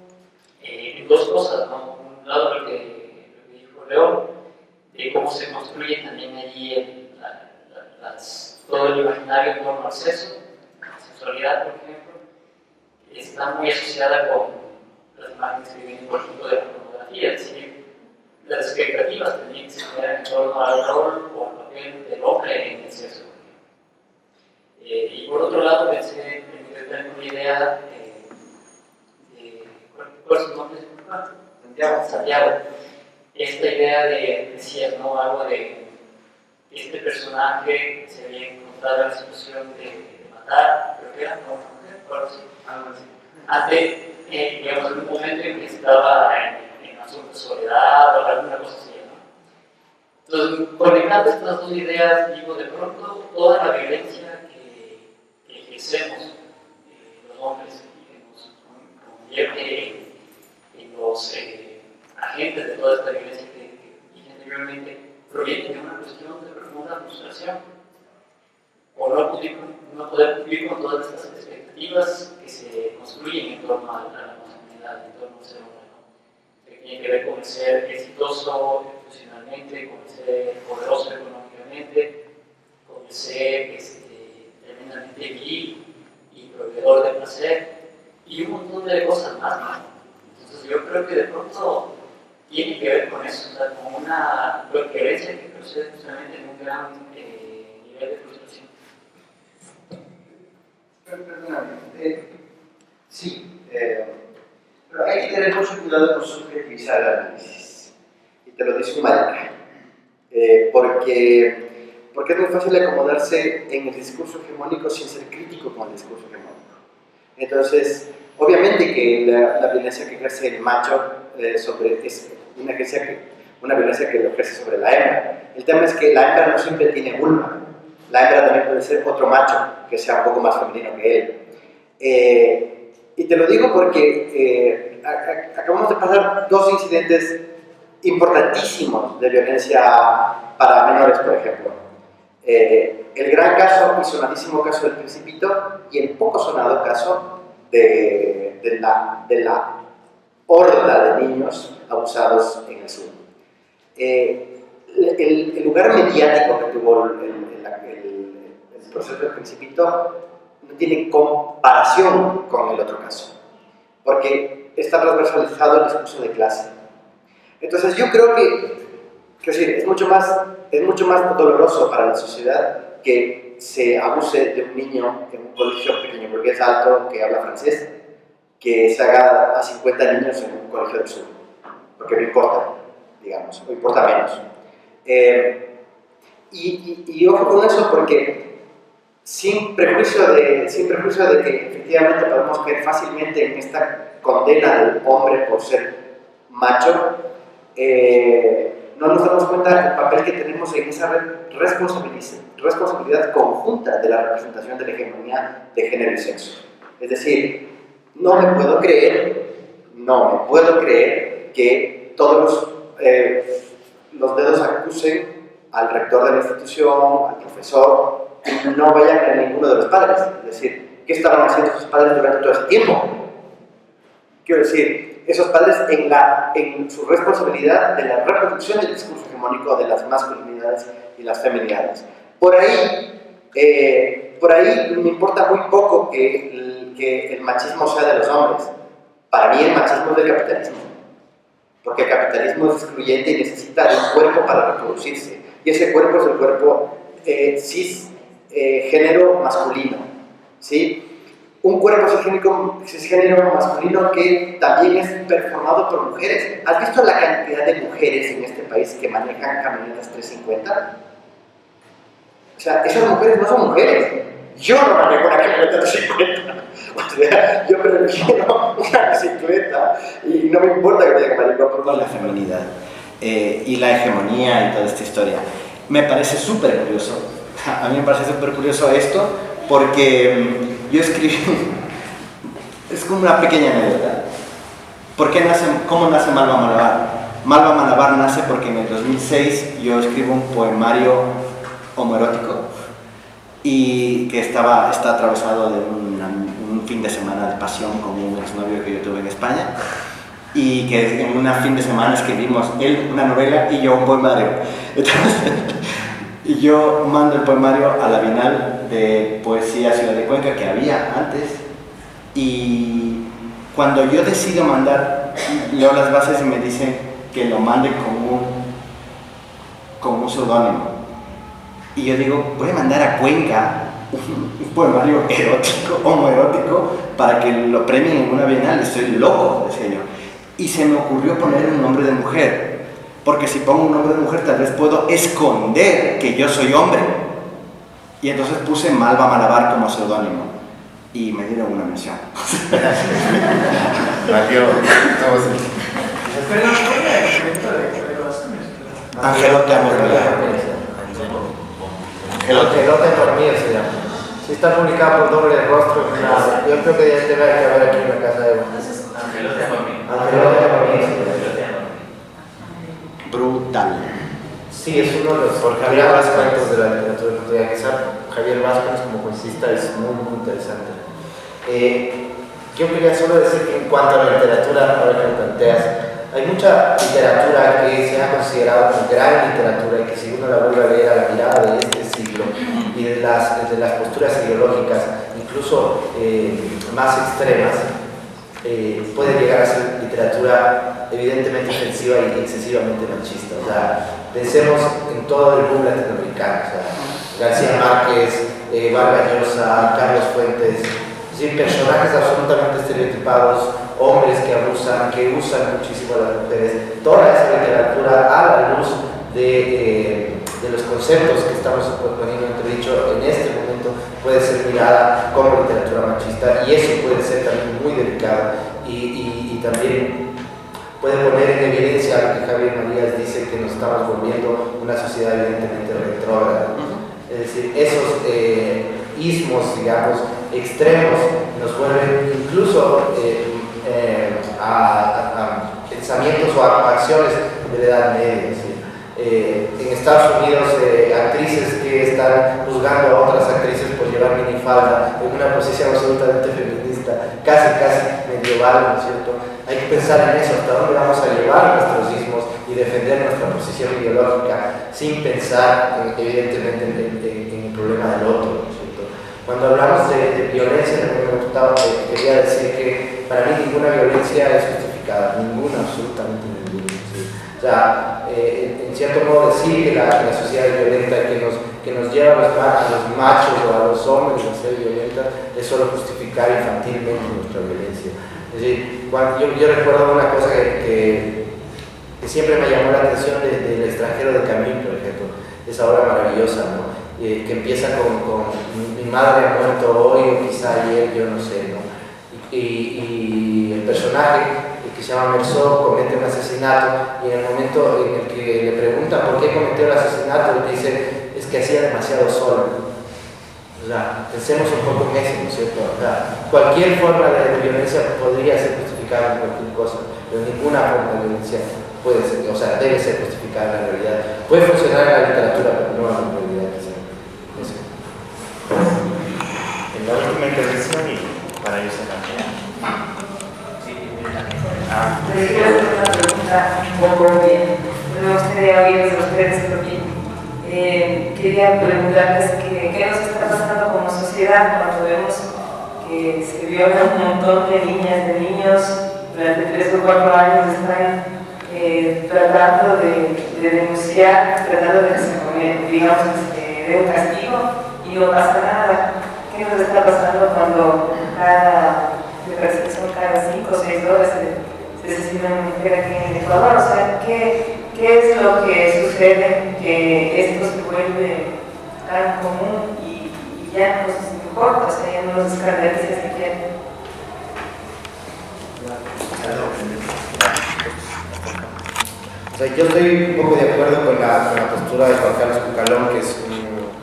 en dos cosas, ¿no? Por un lado, lo que dijo León, de cómo se construye también allí todo el imaginario en torno al sexo, la sexualidad, por ejemplo, está muy asociada con las imágenes que vienen, por ejemplo, de la pornografía, es decir, las expectativas también se generan en torno al rol o al papel del hombre en el sexo. Y por otro lado, pensé en una idea ¿cuál es su nombre? Santiago. Esta idea de decir, ¿no? Algo de este personaje se había encontrado en la situación de matar, creo que era, ¿no? Algo así. Antes, digamos, en un momento en que estaba en absoluta soledad o alguna cosa así, ¿no? Entonces, conectando estas dos ideas, digo, de pronto, toda la violencia que ejercemos los hombres y que nos convierte en los agentes de toda esta violencia que dije anteriormente, proviene de una cuestión de profunda frustración. O no poder cumplir con todas estas expectativas que se construyen en torno a la masculinidad, en torno al ser humano, que tiene que ver con el ser exitoso profesionalmente, con el ser poderoso económicamente, con el ser tremendamente viril y proveedor de placer, y un montón de cosas más, ¿no? Entonces yo creo que de pronto tiene que ver con eso, o sea, con una violencia que procede justamente en un gran nivel de frustración. Perdóname, sí, pero hay que tener mucho cuidado con subjetivizar el análisis. Y te lo dice un maestro. Porque es muy fácil acomodarse en el discurso hegemónico sin ser crítico con el discurso hegemónico. Entonces, obviamente que la violencia que ejerce el macho es una violencia que lo ejerce sobre la hembra. El tema es que la hembra no siempre tiene vulva. La hembra también puede ser otro macho que sea un poco más femenino que él. Y te lo digo porque acabamos de pasar dos incidentes importantísimos de violencia para menores, por ejemplo. El gran caso y sonadísimo caso del Principito y el poco sonado caso de la horda de niños abusados en el sur. El lugar mediático que tuvo el proceso del Principito no tiene comparación con el otro caso, porque está transversalizado el discurso de clase. Entonces yo creo que es mucho más doloroso para la sociedad que se abuse de un niño en un colegio pequeño porque es alto, que habla francés, que se haga a 50 niños en un colegio del sur, porque no importa, digamos, o importa menos. Y ojo con eso porque sin prejuicio de que efectivamente podemos caer fácilmente en esta condena del hombre por ser macho, no nos damos cuenta del papel que tenemos en esa responsabilidad conjunta de la representación de la hegemonía de género y sexo. Es decir, no me puedo creer que todos los dedos acusen al rector de la institución, al profesor, y no vayan a ninguno de los padres. Es decir, ¿qué estaban haciendo sus padres durante todo ese tiempo? Quiero decir, esos padres en su responsabilidad de la reproducción del discurso hegemónico de las masculinidades y las feminidades. Por ahí me importa muy poco que el machismo sea de los hombres. Para mí el machismo es del capitalismo. Porque el capitalismo es excluyente y necesita de un cuerpo para reproducirse. y ese cuerpo es el cuerpo cisgénero masculino, ¿sí? Un cuerpo cisgénero masculino que también es performado por mujeres. ¿Has visto la cantidad de mujeres en este país que manejan camionetas 350? O sea, esas mujeres no son mujeres. Yo no manejo una camioneta 350. O sea, yo prefiero una bicicleta y no me importa que tenga maricón por la feminidad y la hegemonía y toda esta historia. Me parece súper curioso. A mí me parece súper curioso esto porque yo escribí, es como una pequeña anécdota. ¿Cómo nace Malva Malabar? Malva Malabar nace porque en el 2006 yo escribo un poemario homoerótico y que está atravesado de un fin de semana de pasión con un exnovio que yo tuve en España, y que en un fin de semana escribimos él una novela y yo un poemario. Entonces, y yo mando el poemario a la Bienal de Poesía Ciudad de Cuenca que había antes, y cuando yo decido mandar, leo las bases y me dicen que lo mande con un seudónimo. Y yo digo, voy a mandar a Cuenca un poemario erótico, homoerótico, para que lo premien en una Bienal. Estoy loco, decía yo. Y se me ocurrió poner un nombre de mujer, porque si pongo un nombre de mujer tal vez puedo esconder que yo soy hombre. Y entonces puse Malva Malabar como seudónimo y me dieron una mención. Angelote Angelote Dormir se llama. Sí, está publicado por Doble Rostro. Yo creo que ya te va a ver aquí en la casa de Angelote Dormir. Angelote Dormir. Brutal. Sí, es uno de los Javier Vázquez de la literatura portuguesa. Quizá Javier Vázquez como poesista es muy, muy interesante. Yo quería solo decir que en cuanto a la literatura, ahora que lo planteas, hay mucha literatura que se ha considerado como gran literatura y que si uno la vuelve a leer a la mirada de este siglo y de las posturas ideológicas, incluso más extremas, puede llegar a ser literatura evidentemente ofensiva y excesivamente machista. O sea, pensemos en todo el boom latinoamericano, o sea, García Márquez, Vargas Llosa, Carlos Fuentes, es decir, personajes absolutamente estereotipados, hombres que abusan, que usan muchísimo a las mujeres. Toda esa literatura a la luz de los conceptos que estamos poniendo entredicho en este momento puede ser mirada como literatura machista, y eso puede ser también muy delicado y también puede poner en evidencia lo que Javier Marías dice, que nos estamos volviendo una sociedad evidentemente retrógrada. Es decir, esos ismos, digamos, extremos nos vuelven incluso a pensamientos o a acciones de la Edad Media. ¿Sí? En Estados Unidos, actrices que están juzgando a otras actrices por llevar minifalda en una posición absolutamente feminista, casi medieval, ¿no es cierto? Hay que pensar en eso, hasta dónde vamos a llevar nuestros ismos y defender nuestra posición ideológica sin pensar, evidentemente, en el problema del otro, ¿no es cierto? Cuando hablamos de violencia, quería decir que para mí ninguna violencia es justificada, ninguna, absolutamente ninguna. ¿Sí? O sea, en cierto modo decir que la sociedad es violenta, que nos lleva a los machos o a los hombres a ser violentas, es solo justificar infantilmente nuestra violencia. Es decir, yo recuerdo una cosa que siempre me llamó la atención del extranjero de Camus, por ejemplo, esa obra maravillosa, ¿no? Que empieza con mi madre ha muerto hoy o quizá ayer, yo no sé, ¿no? Y el personaje que se llama Meursault comete un asesinato, y en el momento en el que le pregunta por qué cometió el asesinato, le dice, es que hacía demasiado sol. O sea, pensemos un poco en eso, ¿no es cierto? O sea, cualquier forma de violencia podría ser justificada en cualquier cosa, pero ninguna forma de violencia puede ser, o sea, debe ser justificada en la realidad. Puede funcionar en la literatura, pero no en la realidad. Eso. En la última intervención y para irse a la Les quiero hacer una pregunta un poco bien. Me gustaría oír de ustedes porque quería preguntarles qué nos está pasando como sociedad cuando vemos que se violan un montón de niñas, de niños durante 3 o 4 años están tratando de de denunciar tratando de que se pone, digamos, de un castigo y no pasa nada. ¿Qué nos está pasando cuando me parece que son cada 5 o 6 horas se asesina una mujer aquí en Ecuador? O sea, ¿qué es lo que sucede que esto se vuelve tan común y ya no nos importa, o sea, ya no nos escandaliza siquiera? O sea, yo estoy un poco de acuerdo con la postura de Juan Carlos Cucalón, que es un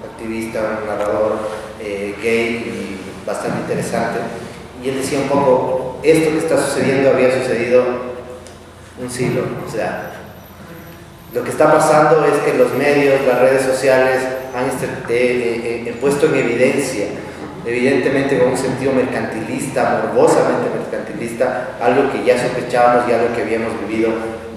activista, un narrador gay y bastante interesante. Y él decía un poco, esto que está sucediendo había sucedido un siglo. O sea, lo que está pasando es que los medios, las redes sociales han puesto en evidencia, evidentemente con un sentido mercantilista, morbosamente mercantilista, algo que ya sospechábamos y algo que habíamos vivido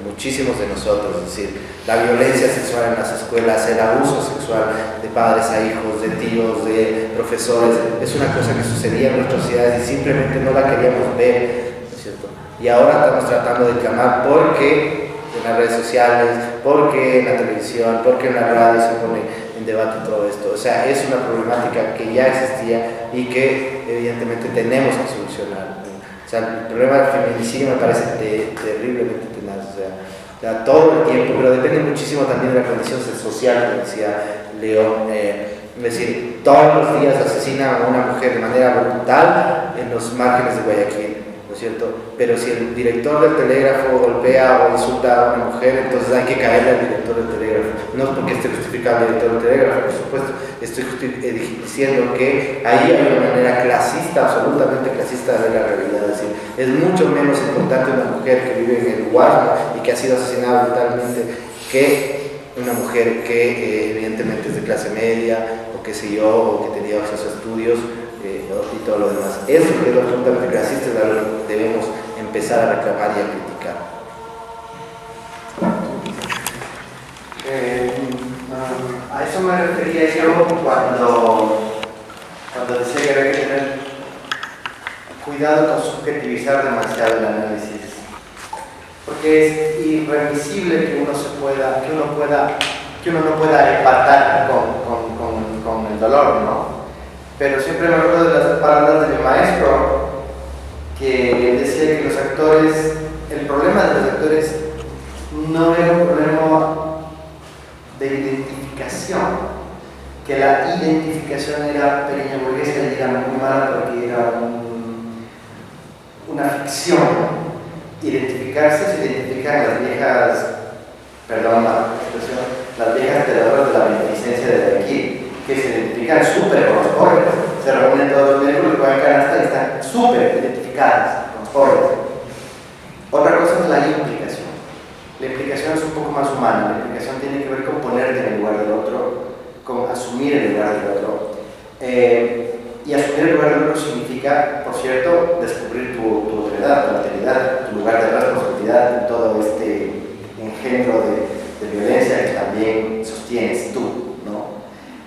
muchísimos de nosotros, es decir, la violencia sexual en las escuelas, el abuso sexual de padres a hijos, de tíos, de profesores, es una cosa que sucedía en nuestras sociedades y simplemente no la queríamos ver, ¿no es cierto? Y ahora estamos tratando de clamar porque en las redes sociales, porque en la televisión, porque en la radio se pone en debate todo esto. O sea, es una problemática que ya existía y que evidentemente tenemos que solucionar. O sea, el problema del feminicidio me parece terriblemente tenaz, o sea, todo el tiempo, pero depende muchísimo también de la condición social, como decía Leo. Es decir, todos los días asesinan a una mujer de manera brutal en los márgenes de Guayaquil, ¿no es cierto? Pero si el director del telégrafo golpea o insulta a una mujer, entonces hay que caerle al director del telégrafo. No es porque esté justificando al director del telégrafo, por supuesto, estoy diciendo que ahí hay una manera clasista, absolutamente clasista de ver la realidad. Es decir, es mucho menos importante una mujer que vive en el Guasmo y que ha sido asesinada brutalmente que una mujer que evidentemente es de clase media o qué sé yo, o que tenía acceso a estudios y todo lo demás. Eso que es lo absolutamente clasista es algo que debemos empezar a reclamar y a criticar. A eso me refería yo cuando decía que había que tener cuidado con subjetivizar demasiado el análisis, porque es irremisible que uno no pueda empatar con el dolor, ¿no? Pero siempre me acuerdo de las palabras de mi maestro, que decía que los actores, el problema de los actores no era un problema de identificación, que la identificación era pequeña burguesa y era muy mala porque era una ficción. Identificarse se identifican las viejas, perdón la expresión, las viejas peleadoras de la beneficencia de aquí, que se identifican súper con los pobres, se reúnen todos los miembros y juegan canasta y están súper identificadas con los pobres. Otra cosa es la implicación. La implicación es un poco más humana, la implicación tiene que ver con ponerte en el lugar del otro, con asumir el lugar del otro. Y asumir el lugar del otro significa, por cierto, descubrir tu autoridad, tu alteridad, tu lugar de responsabilidad en todo este engendro de violencia que también sostienes tú, ¿no?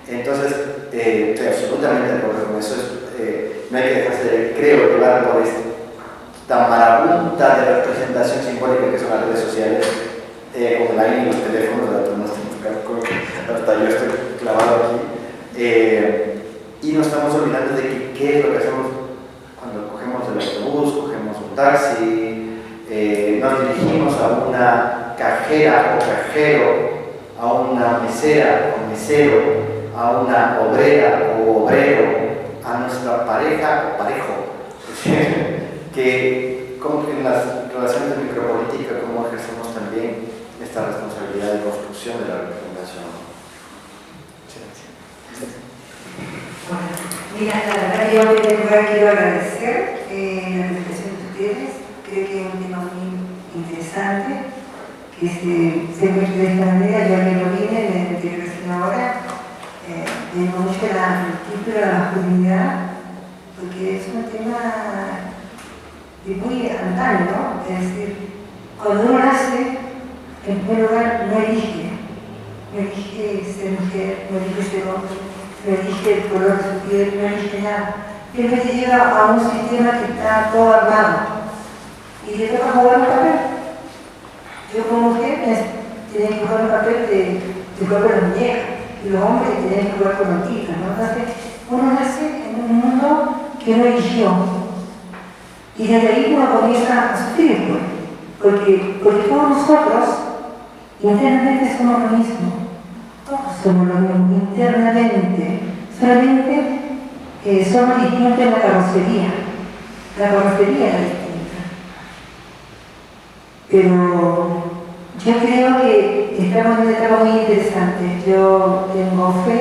Entonces, estoy absolutamente de acuerdo con eso. No hay que dejarse, creo, llevar por esta marabunta de representación simbólica que son las redes sociales, como la y los teléfonos, hasta yo estoy clavado aquí. Y nos estamos olvidando de que qué es lo que hacemos cuando cogemos el autobús, cogemos un taxi, nos dirigimos a una cajera o cajero, a una mesera o mesero, a una obrera o obrero, a nuestra pareja o parejo. Que como que en las relaciones de micropolítica, cómo ejercemos también esta responsabilidad de construcción de la representación. Mira, la verdad que yo quiero agradecer la presentación de ustedes. Creo que es un tema muy interesante que se muestra de esta manera. Yo me lo vine en el que recién ahora. Me mucho el título de la masculinidad, porque es un tema de muy antaño, ¿no? Es decir, cuando uno nace, en primer lugar, no elige ser mujer, no elige ser hombre, no elige el color de su piel, no elige nada. Siempre llega a un sistema que está todo armado y le toca jugar un papel. Yo como mujer tenían que jugar un papel de jugar con la muñeca, y los hombres tenían que jugar con loquitas, ¿no? Entonces, uno nace en un mundo que uno eligió, y desde ahí uno comienza a sufrir, pues, porque todos nosotros internamente somos lo mismo, todos somos lo mismo internamente, solamente somos distintos en la carrocería es distinta, pero yo creo que estamos en una etapa muy interesante. Yo tengo fe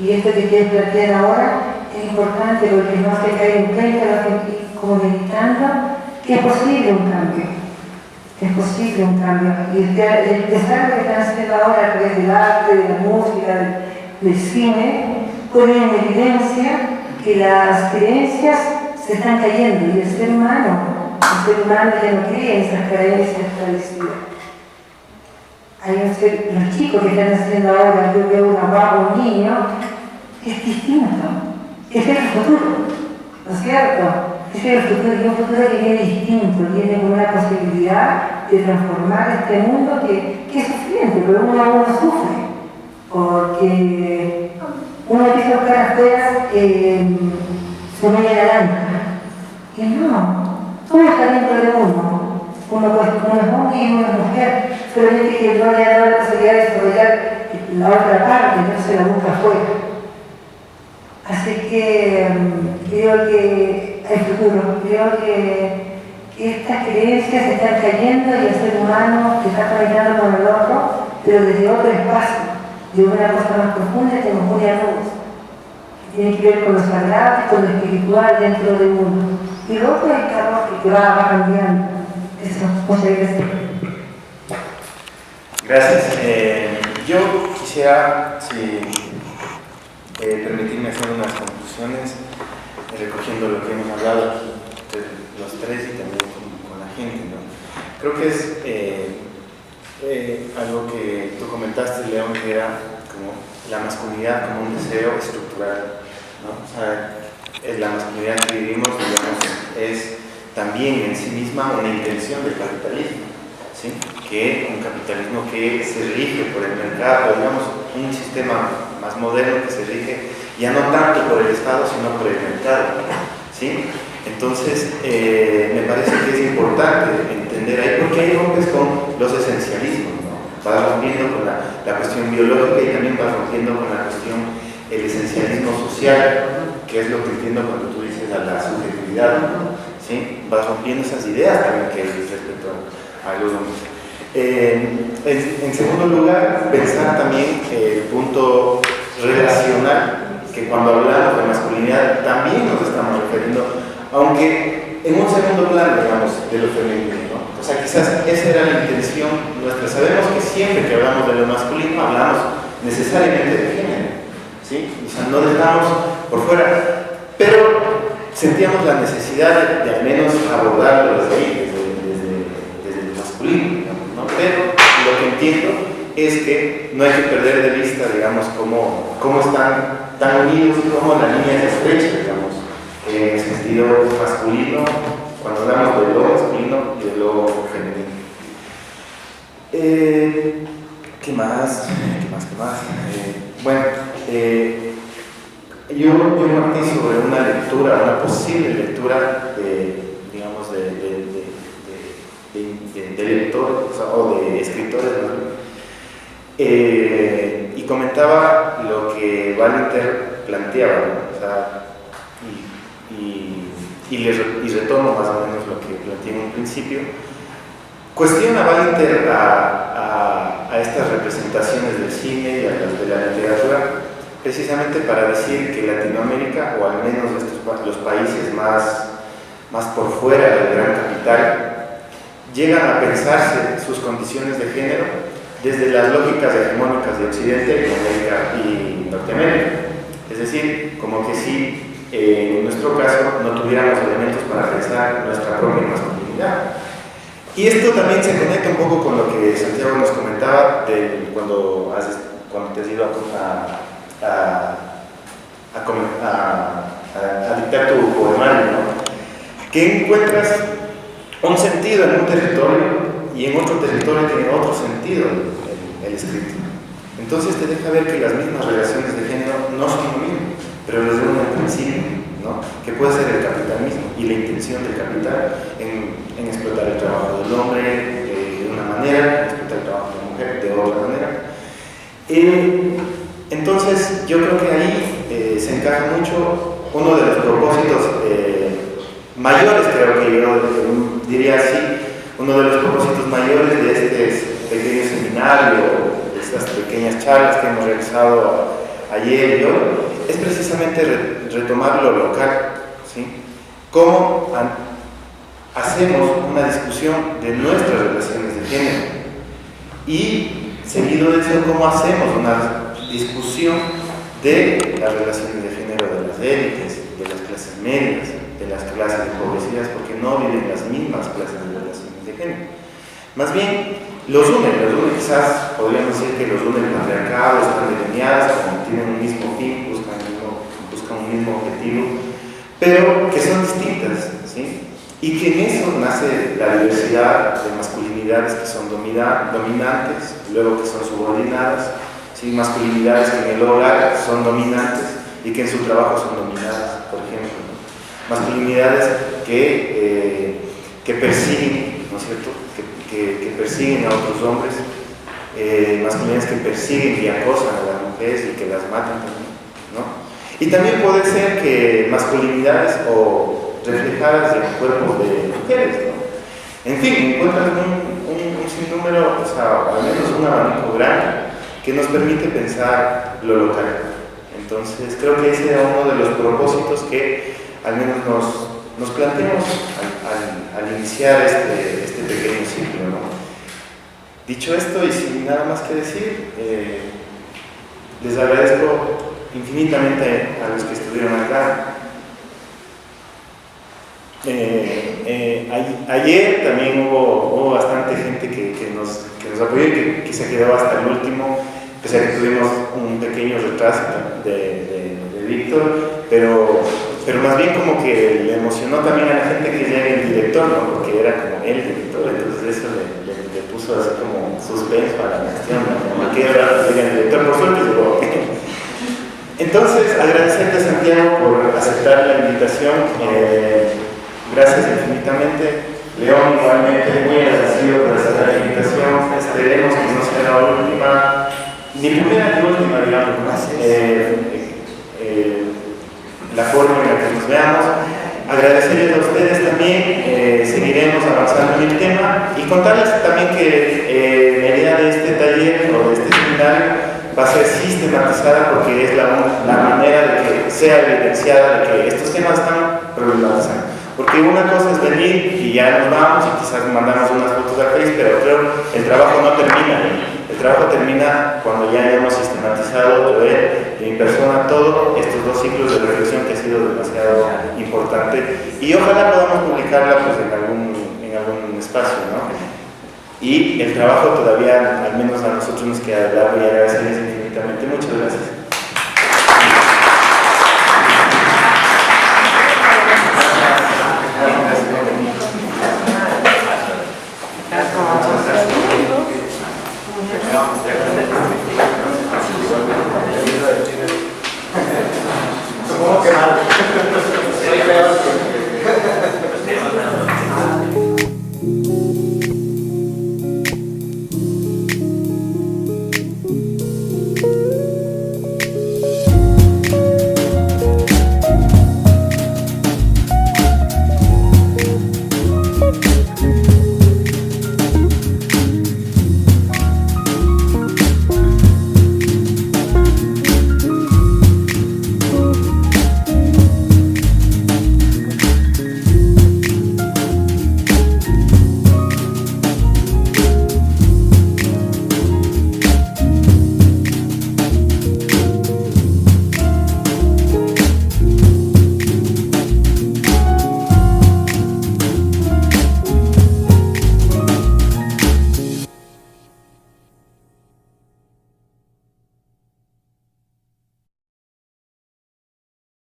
y esto que quieres plantear ahora es importante porque no se cae en cuenta, como meditando, que es posible un cambio. Es posible un cambio. Y el desarrollo que están haciendo ahora a través del arte, de la música, del cine, pone en evidencia que las creencias se están cayendo y el ser humano ya no cree en esas creencias establecidas. Los chicos que están haciendo ahora, yo veo una guapa, un niño, es distinto, es el futuro, ¿no es cierto? Es el futuro, y un futuro que viene distinto, viene con una posibilidad de transformar este mundo que es sufriente, pero uno sufre, porque uno empieza a buscar afuera su media naranja, y no, todo está dentro de uno. Uno es hombre y uno es mujer, solamente que no le ha dado la posibilidad de desarrollar la otra parte, no se la busca afuera. Así que creo que hay futuro, creo que estas creencias se están cayendo y el ser humano se está conectando con el otro, pero desde otro espacio, de una cosa más profunda que nos une a todos, que tiene que ver con lo sagrado y con lo espiritual dentro de uno. Y lo otro es el carro que va cambiando. Eso, muchas gracias. Gracias. Yo quisiera, permitirme hacer unas conclusiones, recogiendo lo que hemos hablado aquí, los tres y también con la gente, ¿no? Creo que es algo que tú comentaste, León, que era como la masculinidad como un deseo estructural, ¿no? O sea, la masculinidad que vivimos, digamos, es también en sí misma una intención del capitalismo, ¿sí? Que un capitalismo que se rige por el mercado, digamos, un sistema más moderno que se rige ya no tanto por el Estado, sino por el mercado, ¿sí? Entonces, me parece que es importante entender ahí, porque ahí rompes con los esencialismos, ¿no? Vas rompiendo con la cuestión biológica y también vas rompiendo con la cuestión, el esencialismo social, que es lo que entiendo cuando tú dices a la subjetividad, ¿no? ¿Sí? Vas rompiendo esas ideas también que hay respecto a los hombres. En segundo lugar, pensar también el punto relacional, que cuando hablamos de masculinidad también nos estamos refiriendo, aunque en un segundo plano, digamos, de lo femenino, ¿no? O sea, quizás esa era la intención nuestra. Sabemos que siempre que hablamos de lo masculino hablamos necesariamente de género, ¿sí? O sea, no dejamos por fuera, pero sentíamos la necesidad de al menos abordarlo desde ahí, desde el masculino, ¿no? Pero lo que entiendo es que no hay que perder de vista, digamos, cómo están tan unidos, cómo la línea se estrecha, digamos, en el sentido masculino, cuando hablamos de lo masculino y de lo femenino. ¿Qué más? Bueno, yo partí sobre una lectura, una posible lectura digamos, de lectores o de escritores, ¿no? Y comentaba lo que Wallinter planteaba, ¿no? O sea, y retomo más o menos lo que planteé en un principio. Cuestiona Wallinter a estas representaciones del cine y a las de la literatura, precisamente para decir que Latinoamérica, o al menos los países más por fuera del gran capital, llegan a pensarse sus condiciones de género desde las lógicas hegemónicas de Occidente, América y Norteamérica. Es decir, como que si en nuestro caso no tuviéramos elementos para pensar nuestra propia masculinidad. Y esto también se conecta un poco con lo que Santiago nos comentaba cuando te has ido a dictar tu poemario, ¿no? Que encuentras un sentido en un territorio y en otro territorio tiene otro sentido el escrito. Entonces te deja ver que las mismas relaciones de género no son lo mismo, pero les da un principio, ¿no? Que puede ser el capital mismo y la intención del capital en explotar el trabajo del hombre de una manera, explotar el trabajo de la mujer de otra manera. Entonces yo creo que ahí se encaja mucho uno de los propósitos mayores, creo que yo diría así, uno de los propósitos mayores de este pequeño seminario, de estas pequeñas charlas que hemos realizado ayer y hoy, es precisamente retomar lo local, ¿sí? Cómo hacemos una discusión de nuestras relaciones de género y, seguido de eso, cómo hacemos una discusión de las relaciones de género de las élites, de las clases medias, de las clases empobrecidas, porque no viven las mismas clases de relaciones de género. Más bien, los une, quizás podríamos decir que los une el patriarcado, están delineadas, tienen un mismo fin, buscan un mismo objetivo, pero que son distintas, ¿sí? Y que en eso nace la diversidad de masculinidades que son dominantes, luego que son subordinadas, ¿sí? Masculinidades que en el hogar son dominantes y que en su trabajo son dominadas, por ejemplo, ¿no? Masculinidades que persiguen, ¿no es cierto?, que persiguen a otros hombres, masculinidades que persiguen y acosan a las mujeres y que las matan también, ¿no? Y también puede ser que masculinidades o reflejadas en cuerpos de mujeres, ¿no? En fin, encuentran un sinnúmero, o sea, al menos un abanico grande que nos permite pensar lo local. Entonces, creo que ese era uno de los propósitos que al menos nos planteamos al iniciar este pequeño ciclo, ¿no? Dicho esto, y sin nada más que decir, les agradezco infinitamente a los que estuvieron acá. Ayer también hubo bastante gente que nos apoyó y que se quedó hasta el último, pese a que tuvimos un pequeño retraso de Víctor, pero más bien como que le emocionó también a la gente que llegue el director, ¿no? Porque era como el director, entonces eso le puso así como suspenso a la cuestión, ¿no? Que era el director, por suerte llegó. Entonces, agradecerte, Santiago, por aceptar la invitación. Gracias infinitamente. León, igualmente, muy agradecido por aceptar la invitación. Esperemos que no sea la última, ni primera ni última, digamos, ¿no? La forma en la que nos veamos. Agradecerles a ustedes también. Seguiremos avanzando en el tema y contarles también que la idea de este taller o de este seminario va a ser sistematizada porque es la manera de que sea evidenciada de que estos temas están problematizados. Porque una cosa es venir y ya nos vamos y quizás mandamos unas fotos al Face, pero creo que el trabajo no termina ahí. El trabajo termina cuando ya hayamos sistematizado, ver en persona todos estos dos ciclos de reflexión que ha sido demasiado importante y ojalá podamos publicarla pues, en algún espacio, ¿no? Y el trabajo todavía, al menos a nosotros nos queda dar y agradecerles